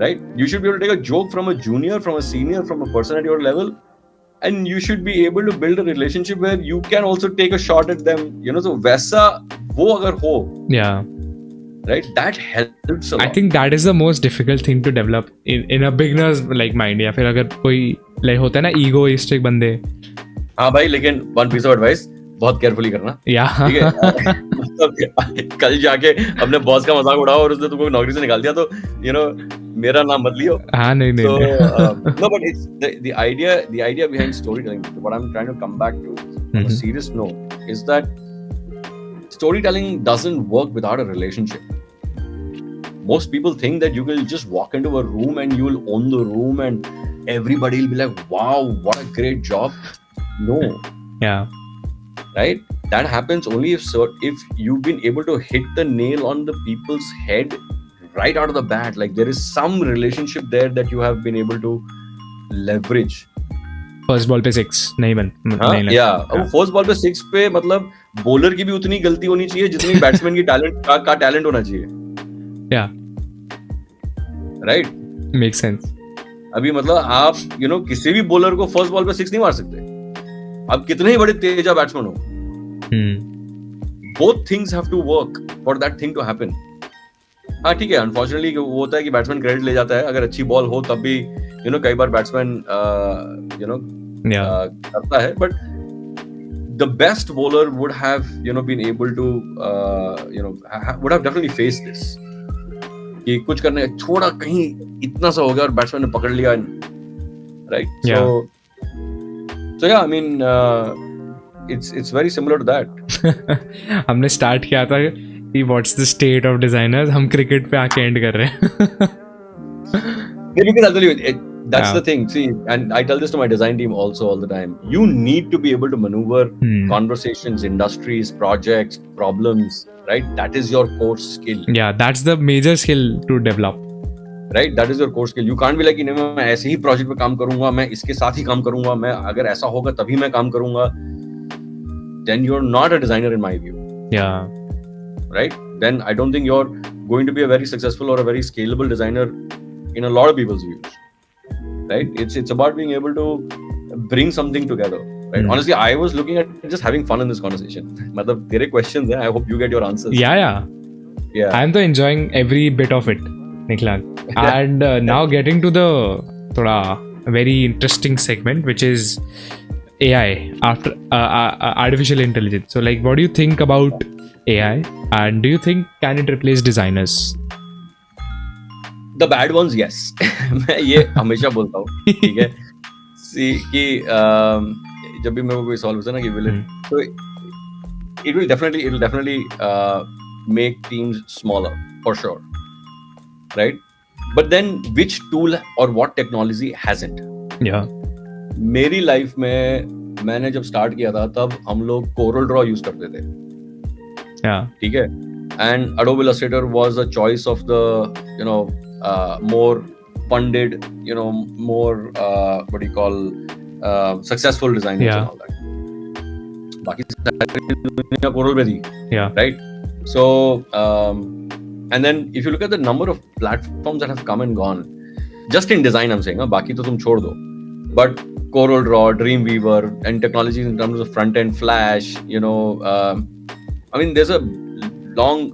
A: Right? You should be able to take a joke from a junior, from a senior, from a person at your level, and you should be able to build a relationship where you can also take a shot at them. So वैसा वो अगर हो.
B: Yeah.
A: Right, that helps a lot.
B: I think that is the most difficult thing to develop in a beginner's like mind. या फिर अगर कोई like होता है ना egoistic बंदे.
A: हाँ भाई, लेकिन one piece of advice, बहुत carefully करना. ठीक है. कल जाके अपने बॉस का मजाक उड़ाओ और उसने तुमको नौकरी से निकाल दिया तो मेरा नाम मत लियो.
B: हाँ नहीं.
A: No, but it's the idea behind storytelling. What I'm trying to come back to on a serious note is that storytelling doesn't work without a relationship. Most people think that you will just walk into a room and you will own the room and everybody will be like, wow, what a great job. No.
B: Yeah.
A: Right? That happens only if you've been able to hit the nail on the people's head right out of the bat. Like there is some relationship there that you have been able to leverage.
B: First ball पे 6 नहीं
A: लगता. First ball पे 6 पे मतलब bowler की भी उतनी गलती होनी चाहिए जितनी बैट्समैन की टैलेंट होना चाहिए.
B: Yeah.
A: Right?
B: Makes sense.
A: अभी मतलब आप किसी भी बॉलर को फर्स्ट बॉल पे 6 नहीं मार सकते. आप कितने ही बड़े तेजा बैट्समैन हो. Both things have to work for that thing to happen. हाँ ठीक है, अनफॉर्चुनेटली वो होता है कि बैट्समैन क्रेडिट ले जाता है. अगर अच्छी बॉल हो तब भी कई बार बैट्समैन करता है, but the best bowler would have been able to would have definitely faced this कि कुछ करने थोड़ा कहीं इतना सा हो गया और बैट्समैन ने पकड़ लिया, right? So yeah, I mean it's very similar to that.
B: हमने स्टार्ट किया था कि what's the state of designers, हम क्रिकेट पे आके एंड कर रहे हैं.
A: Because I'll tell you, that's the thing. See, and I tell this to my design team also all the time. You need to be able to maneuver conversations, industries, projects, problems, right? That is your core skill.
B: Yeah, that's the major skill to develop.
A: Right? That is your core skill. You can't be like, मैं ऐसे ही project पे काम करूँगा, मैं इसके साथ ही काम करूँगा, मैं अगर ऐसा होगा तभी मैं काम करूँगा. Then you're not a designer in my view.
B: Yeah.
A: Right? Then I don't think you're going to be a very successful or a very scalable designer in a lot of people's views, right? It's about being able to bring something together, right? Honestly, I was looking at just having fun in this conversation. Matlab, there are questions there. I hope you get your answers.
B: Yeah. I'm enjoying every bit of it, Niklang. And now getting to the very interesting segment, which is AI, after artificial intelligence. So, like, what do you think about AI, and do you think can it replace designers?
A: The bad ones, yes. मैं ये हमेशा बोलता हूँ, ठीक है? See कि जब भी मेरे को कोई सवाल पूछता है ना कि will it, so it will definitely make teams smaller for sure, right? But then which tool or what technology hasn't?
B: Yeah.
A: मेरी लाइफ में मैंने जब स्टार्ट किया था तब हम लोग Corel Draw यूज करते थे, ठीक है? And Adobe Illustrator was a choice of the more funded, more what do you call successful designers and all that. बाकी सारी दुनिया Corel पे थी, right? So and then if you look at the number of platforms that have come and gone, just in design I'm saying, बाकी तो तुम छोड़ दो, but Corel Draw, Dreamweaver, and technologies in terms of front end Flash, I mean there's a long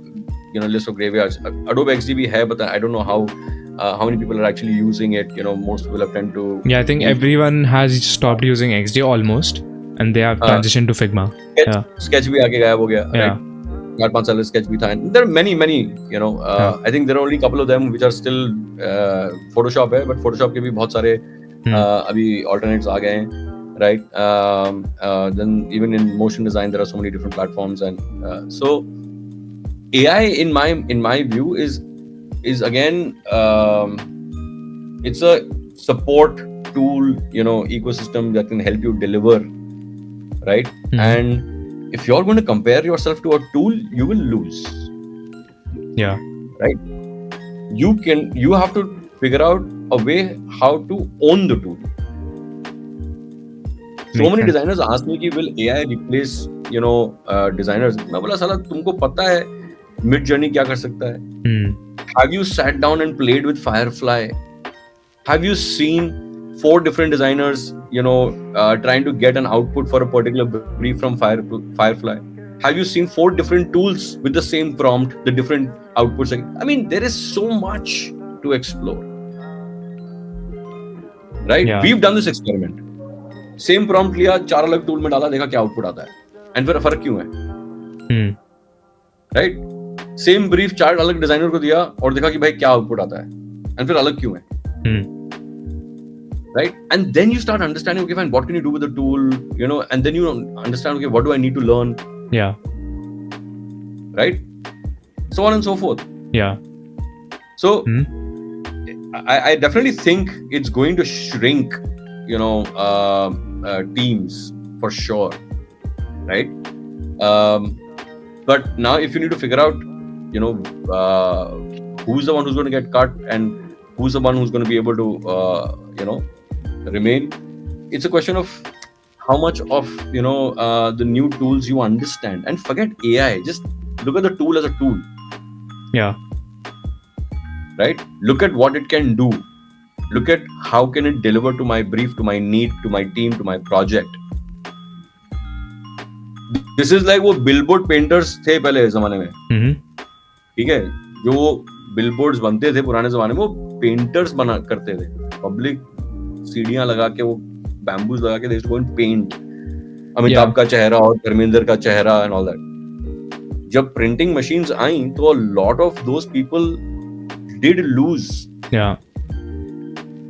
A: list of graveyards. Adobe XD hai, but I don't know how many people are actually using it. Most people have tend to.
B: Yeah, I think everyone has stopped using XD almost, and they have transitioned to Figma.
A: Sketch bhi aage gayab ho gaya. Right? 4-5 साल Sketch bhi tha. And there are many. I think there are only a couple of them which are still Photoshop hai, but Photoshop के भी बहुत सारे अभी alternates आ गए हैं. Right? Then even in motion design there are so many different platforms, and so AI in my view is again it's a support tool, ecosystem that can help you deliver, right? And if you're going to compare yourself to a tool, you will lose. Right? You have to figure out a way how to own the tool. So many designers ask me कि will AI replace designers? मैं बोला साला तुमको पता है Mid Journey क्या कर सकता है? Have you sat down and played with Firefly? Have you seen 4 different designers trying to get an output for a particular brief from Firefly? Have you seen 4 different tools with the same prompt, the different outputs? I mean, there is so much to explore, right? We've done this experiment. Same prompt लिया, 4 अलग tool में डाला, देखा क्या output आता है, and फिर फर्क क्यों है? Right? Same brief 4 अलग designer को दिया और देखा कि भाई क्या output आता है, and फिर अलग क्यों है? Right? And then you start understanding, okay, fine, what can you do with the tool, and then you understand, okay, what do I need to learn? Right? So on and so forth. So I definitely think it's going to shrink, teams for sure, right? But now if you need to figure out, who's the one who's going to get cut and who's the one who's going to be able to, remain, it's a question of how much of, the new tools you understand, and forget AI, just look at the tool as a tool. Right? Look at what it can do. Look at how can it deliver to my brief, to my need, to my team, to my project. This is like वो billboard painters थे पहले ज़माने में, ठीक है? जो billboards बनते थे पुराने ज़माने में, वो painters बना करते थे. Public सीढ़ियाँ लगा के, वो bamboos लगा के, they used to go and paint Amitabh का चेहरा और धर्मेंद्र का चेहरा and all that. जब printing machines आई, तो a lot of those people did lose.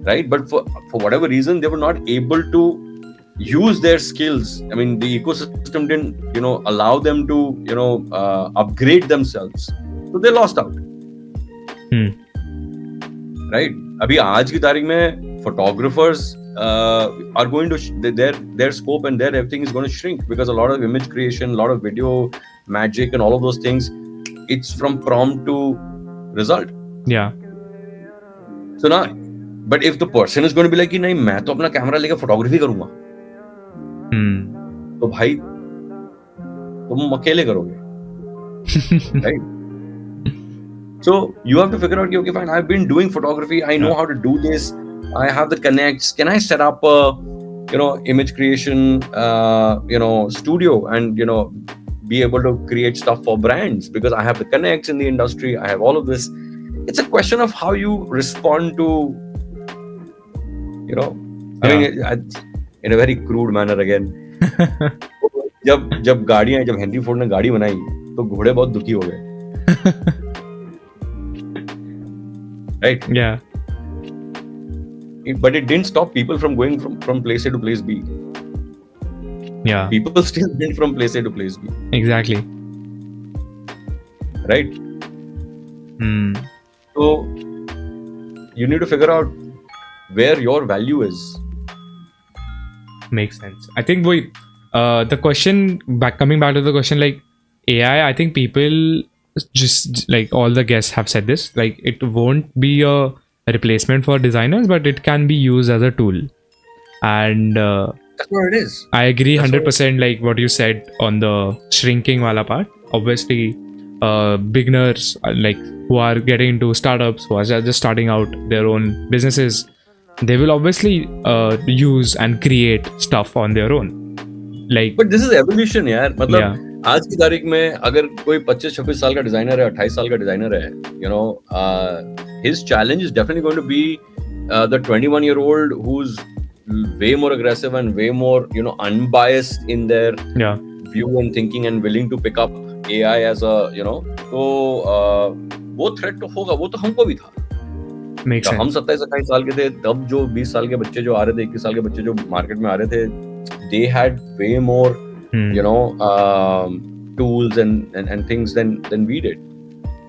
A: Right? But for whatever reason, they were not able to use their skills. I mean, the ecosystem didn't, allow them to, upgrade themselves. So they lost out. Right? Abhi aaj ki tarikh mein, photographers are going to their scope and their everything is going to shrink, because a lot of image creation, a lot of video magic and all of those things, it's from prompt to result. So now, but if the person is going to be like कि नहीं, मैं तो अपना camera लेकर photography करूंगा, तो भाई तुम अकेले करोगे, right? So you have to figure out, okay, fine, I've been doing photography, I know
B: Yeah.
A: how to do this, I have the connects, can I set up a image creation studio and be able to create stuff for brands, because I have the connects in the industry, I have all of this. It's a question of how you respond to I mean, in a very crude manner again. जब गाड़ियां, जब Henry Ford ने गाड़ी बनाई तो घोड़े बहुत दुखी हो गए, right?
B: Yeah.
A: But it didn't stop people from going from place A to place B.
B: Yeah.
A: People still went from place A to place B.
B: Exactly.
A: Right? So you need to figure out where your value is.
B: Makes sense. I think the question coming back to the question, like AI, I think people just like all the guests have said this, like it won't be a replacement for designers, but it can be used as a tool. And
A: that's what it is.
B: I agree 100% like what you said on the shrinking wala part. Obviously, beginners like who are getting into startups, who are just starting out their own businesses, they will obviously use and create stuff on their own. Like,
A: but this is evolution, यार. मतलब आज की तारीख में अगर कोई 25-26 साल का डिजाइनर है, 28 साल का डिजाइनर है, his challenge is definitely going to be the 21-year-old who's way more aggressive and way more unbiased in their view and thinking and willing to pick up AI as a तो वो threat तो होगा, वो तो हमको भी था. जब हम 27-28 साल के थे तब जो 20 साल के बच्चे जो आ रहे थे, 21 साल के बच्चे जो मार्केट में आ रहे थे, they had way more tools and things than we did,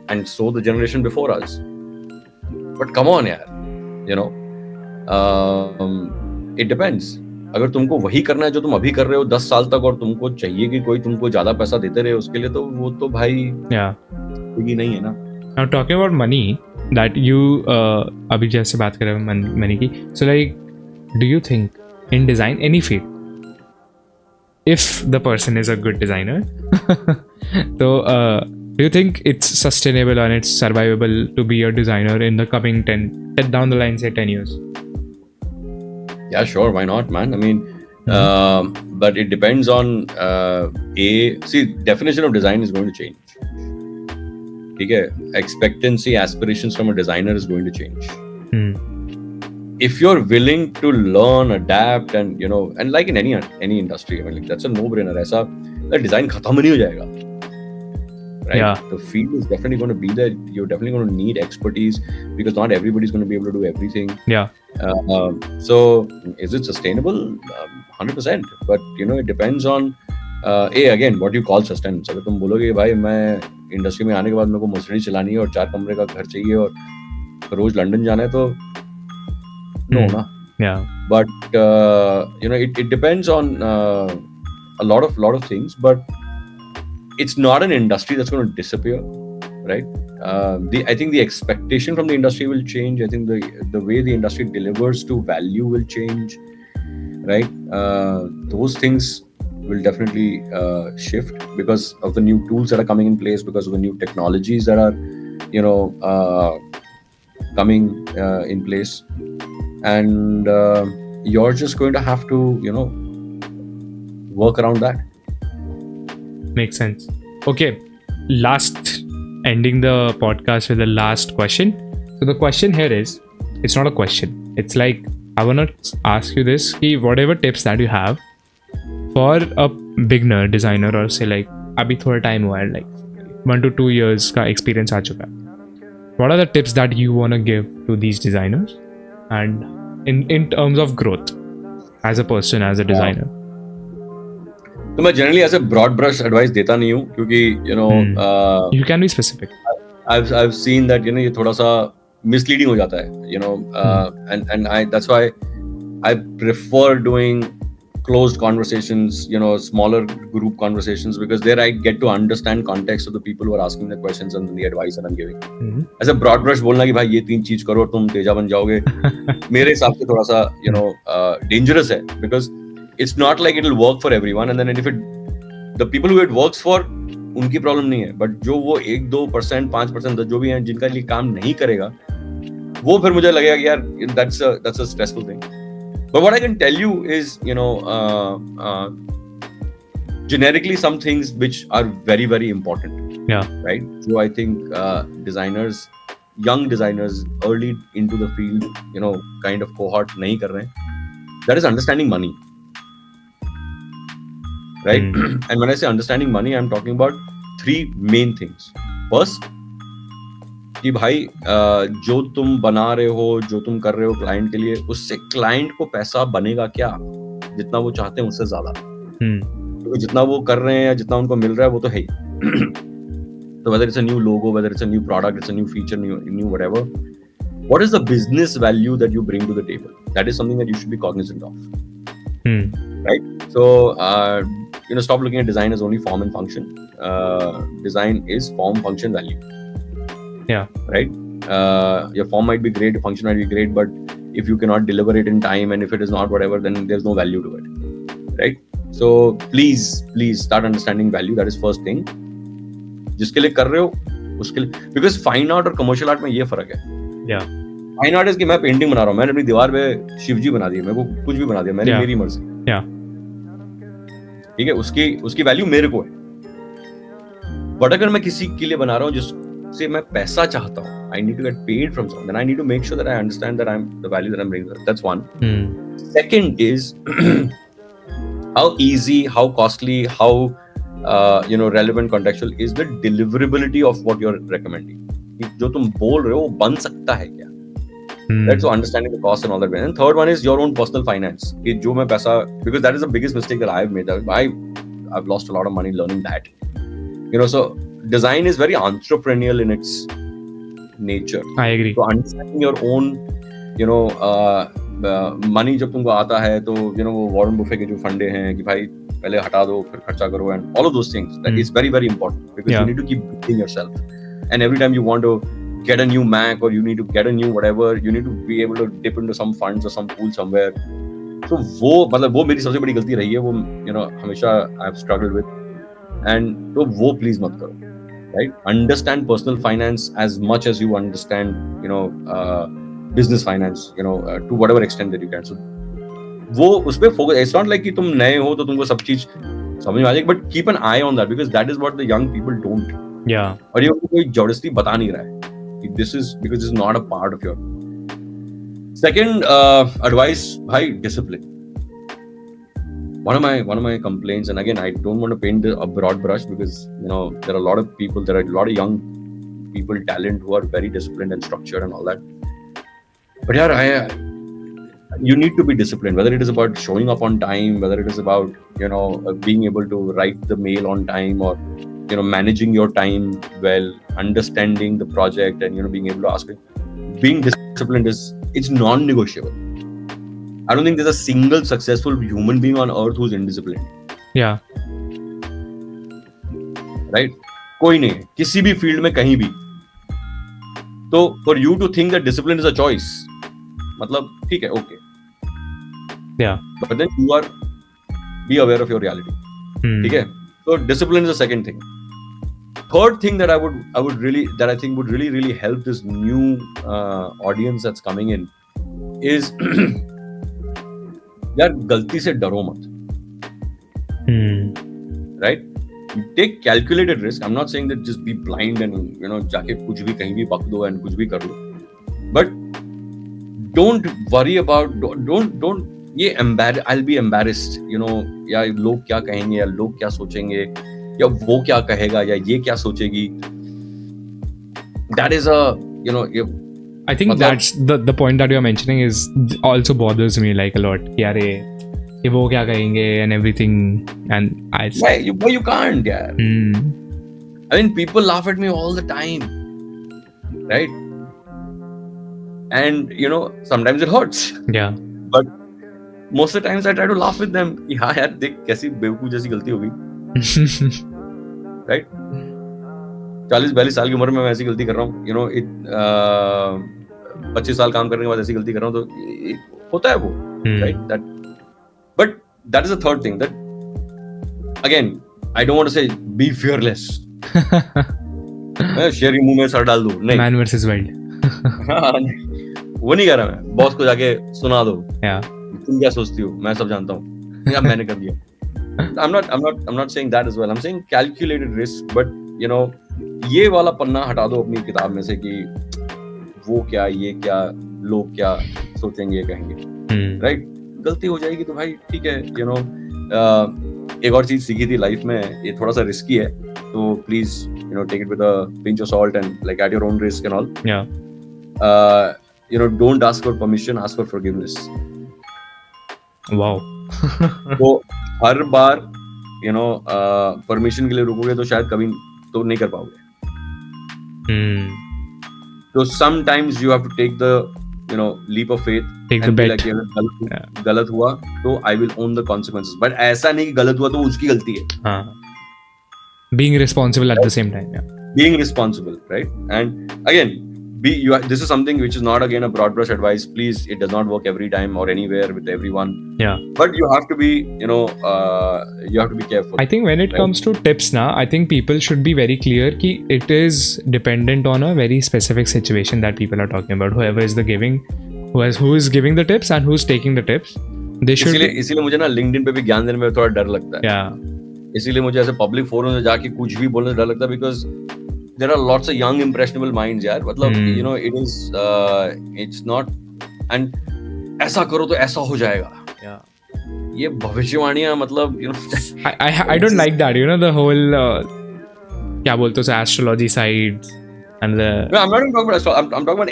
A: and so the generation before us. But come on यार, it depends. अगर तुमको वही करना है जो तुम अभी कर रहे हो 10 साल तक, और तुमको चाहिए कि कोई तुमको ज्यादा पैसा देते रहे उसके लिए, तो वो तो भाई ही नहीं है ना.
B: Now talking about money, that you अभी जैसे बात कर रहे हो money की, so like do you think in design any field, if the person is a good designer, so do you think it's sustainable and it's survivable to be a designer in the coming 10 down the line, say 10 years?
A: Yeah, sure, why not, man? I mean, but it depends on definition of design is going to change. Okay, expectancy, aspirations from a designer is going to change. If you're willing to learn, adapt, and and like in any industry, I mean, like, that's a no-brainer. ऐसा design खत्म नहीं हो जाएगा, right?
B: Yeah.
A: The field is definitely going to be there. You're definitely going to need expertise because not everybody's going to be able to do everything.
B: Yeah.
A: So is it sustainable? 100%. But it depends on again what you call sustenance. अगर तुम बोलोगे भाई मैं industry में आने के बाद मेरे को मर्सिडीज चलानी है और 4 कमरे का घर चाहिए और रोज लंदन जाना है, तो no na.
B: Yeah.
A: But it depends on a lot of things, but it's not an industry that's going to disappear, right? I think the expectation from the industry will change. I think the way the industry delivers to value will change, right? Those things will definitely shift because of the new tools that are coming in place, because of the new technologies that are coming in place, and you're just going to have to work around that.
B: Makes sense. Okay, ending the podcast with the last question. So the question here is, it's not a question, it's like I want to ask you this, whatever tips that you have for a beginner designer, or say like abhi thoda time hua hai, like 1 to 2 years ka experience aa chuka hai, what are the tips that you want to give to these designers, and in terms of growth as a person, as a designer?
A: तो मैं generally ऐसे broad brush advice देता नहीं हूँ, क्योंकि
B: you can be specific.
A: I've seen that ये थोड़ा सा misleading हो जाता है, and that's why I prefer doing closed conversations, smaller group conversations, because there I get to understand context of the people who are asking the questions and the advice that I'm giving. ऐसे broad brush बोलना कि भाई ये 3 चीज करो और तुम तेजा बन जाओगे, मेरे हिसाब से थोड़ा सा dangerous है, because it's not like it'll work for everyone, and then if the people who it works for उनकी प्रॉब्लम नहीं है, बट जो वो 1-2%, 5% जो भी हैं जिनका लिए काम नहीं करेगा, वो फिर मुझे लगेगा कि यार that's a stressful thing. But what I can tell you is, generically some things which are very, very important.
B: Yeah.
A: Right. So I think designers, young designers, early into the field, kind of cohort nahi kar rahe hain. That is understanding money. Right. And when I say understanding money, I'm talking about 3 main things. First, कि भाई जो तुम बना रहे हो, जो तुम कर रहे हो क्लाइंट के लिए, उससे क्लाइंट को पैसा बनेगा क्या, जितना वो चाहते हैं उससे ज्यादा. क्योंकि जितना वो कर रहे हैं या जितना उनको मिल रहा है वो तो है ही. So whether it's a new logo, whether it's a new product, it's a new feature, new whatever, what is the business value that you bring to the table? That is something that you should be cognizant of. Right? So stop looking at design as only form and function. Design is form, function, value.
B: Yeah.
A: Right. Your form might be great, your function might be great, but if you cannot deliver it in time and if it is not whatever, then there's no value to it. Right. So please start understanding value. That is first thing. जिसके लिए कर रहे हो उसके लिए, because fine art और commercial art में ये फर्क है.
B: Yeah.
A: फाइन आर्ट कि मैं पेंटिंग बना रहा हूँ, मैंने अपनी दीवार पे शिवजी बना दिए, मेरे को कुछ भी बना दिया, मैंने मेरी मर्जी.
B: Yeah.
A: ठीक है, उसकी वैल्यू मेरे को है. बट अगर मैं किसी के लिए बना रहा हूँ जिससे मैं पैसा चाहता हूँ, I need to get paid from someone, then I need to make sure that I understand that the value that I'm bringing. That's one. Second is how easy, how costly, how relevant, contextual is the deliverability of what you're recommending. जो तुम बोल रहे हो वो बन सकता है क्या? That's so understanding the cost and all that. And third one is your own personal finance. कि जो मैं पैसा, because that is the biggest mistake that I've made. I've lost a lot of money learning that. So design is very entrepreneurial in its nature.
B: I agree.
A: So understanding your own, money जब तुमको आता है तो वो Warren Buffett के जो फंडे हैं कि भाई पहले हटा दो फिर खर्चा करो, and all of those things, that is very, very important, because you need to keep building yourself, and every time you want to get a new Mac or you need to get a new whatever, you need to be able to dip into some funds or some pool somewhere. So वो मेरी सबसे बड़ी गलती रही है, वो हमेशा I have struggled with, and तो वो please मत करो. Right? Understand personal finance as much as you understand business finance, to whatever extent that you can. So वो उस पे फोकस. इट्स नॉट लाइक कि तुम नए हो तो तुमको सब चीज समझ में आ जाएगी, but keep an I on that, because that is what the young people don't.
B: या.
A: और ये कोई जबरदस्ती बता नहीं रहा है. This is because this is not a part of your. Second advice, भाई, discipline. One of my complaints, and again I don't want to paint a broad brush, because there are a lot of people, there are a lot of young people, talent, who are very disciplined and structured and all that. But yeah, you need to be disciplined, whether it is about showing up on time, whether it is about being able to write the mail on time, or managing your time well, understanding the project, and being able to ask it. Being disciplined it's non-negotiable. I don't think there's a single successful human being on earth who's indisciplined.
B: Yeah.
A: Right? कोई नहीं है किसी भी field में कहीं भी. तो for you to think that discipline is a choice, मतलब ठीक है, okay.
B: Yeah.
A: But then you are be aware of your reality. ठीक है. So discipline is the second thing. Third thing that I would really, that I think would really, really help this new audience that's coming in is यार गलती से डरो मत. Right? You take calculated risk. I'm not saying that just be blind and जाके कुछ भी कहीं भी बक दो and कुछ भी कर लो. But don't worry about, don't ये I'll be embarrassed, या लोग क्या कहेंगे, या लोग क्या सोचेंगे, या वो क्या कहेगा, या ये क्या सोचेगी. That is
B: I think that's the point that you're mentioning is also bothers me like a lot. कि यारे ये वो क्या कहेंगे and everything, and
A: you can't, yeah. I mean, people laugh at me all the time, right? And sometimes it hurts.
B: Yeah.
A: But most of the times I try to laugh with them. हाँ यार, देख कैसी बेवकूफ जैसी गलती हो गई. Right? 40-42 साल की उम्र में मैं ऐसी गलती कर रहा हूँ. 25 साल काम करने के बाद ऐसी गलती कर रहा हूँ, तो होता है वो. Right? But that is the third thing, that again I don't want to say be fearless. शेर के मुंह में सर डाल दो, नहीं.
B: Man versus Wild.
A: वो नहीं कह रहा मैं. बॉस को जाके सुना दो.
B: Yeah.
A: तुम क्या सोचती हो? मैं सब जानता हूँ. या मैंने कर दिया. I'm not saying that as well. I'm saying calculated risk, but you know, ये वाला पन्ना हटा दो अपनी किताब में से कि वो क्या, ये क्या, लोग क्या सोचेंगे, कहेंगे. Right? गलती हो जाएगी तो भाई ठीक है. You know, एक और चीज सीखी थी लाइफ में, ये थोड़ा सा रिस्की है, तो please you know take it with a pinch of salt and like at your own risk and all.
B: Yeah.
A: You know, don't ask for permission, ask for forgiveness.
B: Wow.
A: तो हर बार you know permission के लिए रुकोगे तो शायद कभी तो नहीं कर पाओगे. So sometimes you have to take the you know leap of faith.
B: Take
A: and
B: the
A: be
B: bet.
A: like, गलत हुआ तो I will own the consequences. But ऐसा नहीं कि गलत हुआ तो उसकी गलती है.
B: हाँ. Being responsible at the same time. Yeah.
A: Being responsible, right? And again, this is something which is not again a broad brush advice. Please, it does not work every time or anywhere with everyone.
B: Yeah.
A: But you have to be, you know, you have to be careful.
B: I think when it comes to tips now, I think people should be very clear कि it is dependent on a very specific situation that people are talking about. Whoever is the giving, who is giving the tips and who's taking the tips, they should.
A: इसीलिए मुझे ना LinkedIn पे भी ज्ञान देने में थोड़ा डर लगता है.
B: Yeah.
A: इसीलिए मुझे ऐसे पब्लिक फोरम में जाके कुछ भी बोलने से डर लगता है, because there are lots of young impressionable minds यार. मतलब you know it is it's not and ऐसा करो तो ऐसा हो जाएगा.
B: Yeah.
A: ये भविष्यवाणियां मतलब you know
B: I don't like that, you know, the whole क्या बोलते हो astrology sides and the.
A: No, I'm not even talking about astrology. I'm talking about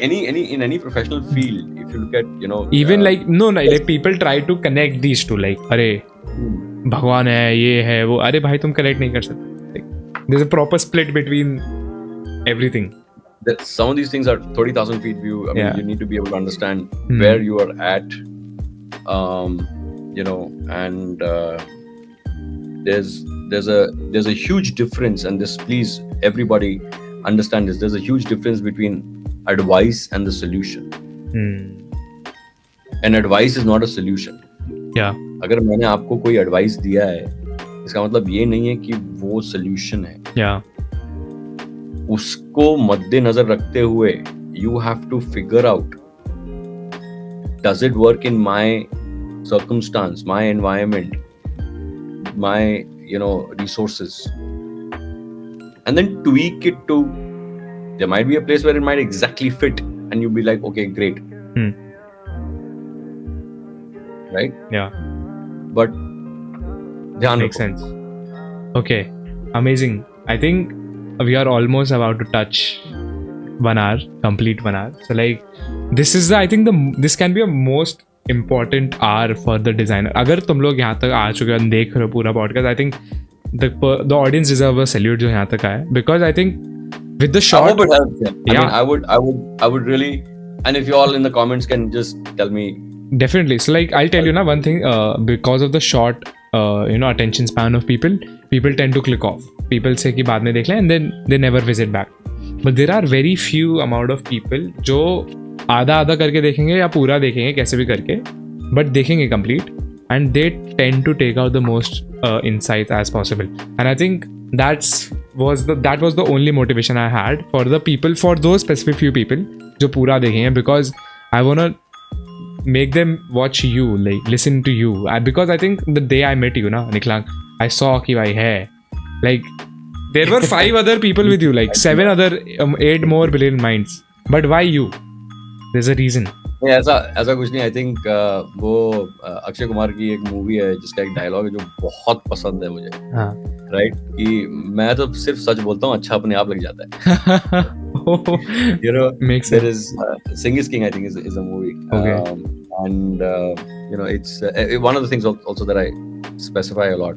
A: any professional field. If you look at you know
B: even like no like people try to connect these two like अरे भगवान है, ये है वो. अरे भाई तुम connect नहीं कर सकते. There's a proper split between everything.
A: Some of these things are 30,000 feet view. I mean,
B: Yeah.
A: you need to be able to understand where you are at, you know, and there's a huge difference. And this, please, everybody understand this. There's a huge difference between advice and the solution. And advice is not a solution.
B: Yeah.
A: अगर मैंने आपको कोई advice दिया है, इसका मतलब ये नहीं है कि वो सोल्यूशन है.
B: Yeah.
A: उसको मद्देनजर रखते हुए you have to figure out, does it work in my circumstance, my environment, my you know resources, and then tweak it to, there might be a place where it might exactly fit and you'll be like, okay, great. Right?
B: Yeah.
A: But
B: makes sense. Okay, amazing. I think we are almost about to touch 1 hour, complete 1 hour. So like this is I think this can be a most important hour for the designer. अगर तुम लोग यहाँ तक आ चुके हो, देख रहे हो पूरा podcast, I think the audience deserve a salute जो यहाँ तक आया, because I think with the short.
A: I hope it helps. Yeah. I mean, I would really, and if you all in the comments can just tell me.
B: Definitely. So like I'll tell you now one thing, because of the short you know attention span of people tend to click off. People say कि बाद में देख लें, and then they never visit back. But there are very few amount of people जो आधा करके देखेंगे या पूरा देखेंगे कैसे भी करके, but देखेंगे complete, and they tend to take out the most insights as possible. And I think that was the only motivation I had for the people, for those specific few people जो पूरा देखेंगे, because I wanna make them watch you, like listen to you. Because I think the day I met you, Niklang, I saw कि भाई है, like there were 5 other people with you, like 7 other 8 more brilliant minds, but why you? There's a reason.
A: ऐसा कुछ नहीं. I think वो अक्षय कुमार की एक movie है जिसका एक डायलॉग है जो बहुत पसंद है मुझे. राइट, कि मैं तो सिर्फ सच बोलता हूँ, अच्छा अपने आप लग जाता है. You know,
B: makes sense.
A: There is Singh is King, I think, is a movie.
B: Okay.
A: And you know, it's one of the things also that I specify a lot.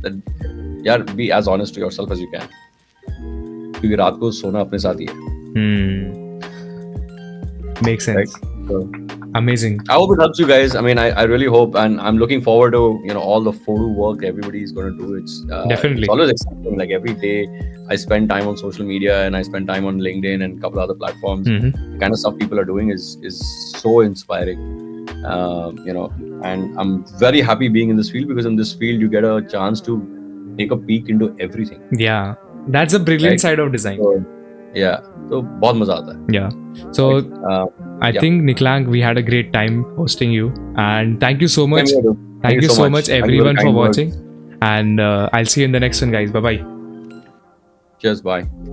A: That यार, be as honest to yourself as you can. क्योंकि रात को सोना अपने साथ ही है.
B: Makes sense.
A: Right? So,
B: amazing.
A: I hope it helps you guys. I mean, I really hope, and I'm looking forward to, you know, all the photo work everybody is going to do. It's
B: definitely,
A: it's always exciting. Like every day I spend time on social media and I spend time on LinkedIn and a couple other platforms. The kind of stuff people are doing is so inspiring. You know, and I'm very happy being in this field, because in this field you get a chance to take a peek into everything.
B: Yeah, that's the brilliant
A: Right.
B: side of design.
A: So, yeah, तो बहुत मजा आता है.
B: Yeah. So I
A: yeah.
B: think Niklang, we had a great time hosting you, and thank you so much.
A: Same here, dude.
B: Thank you so much
A: Thank you for the
B: everyone for
A: kind words.
B: watching, and I'll see you in the next one, guys. Bye bye.
A: Cheers, bye.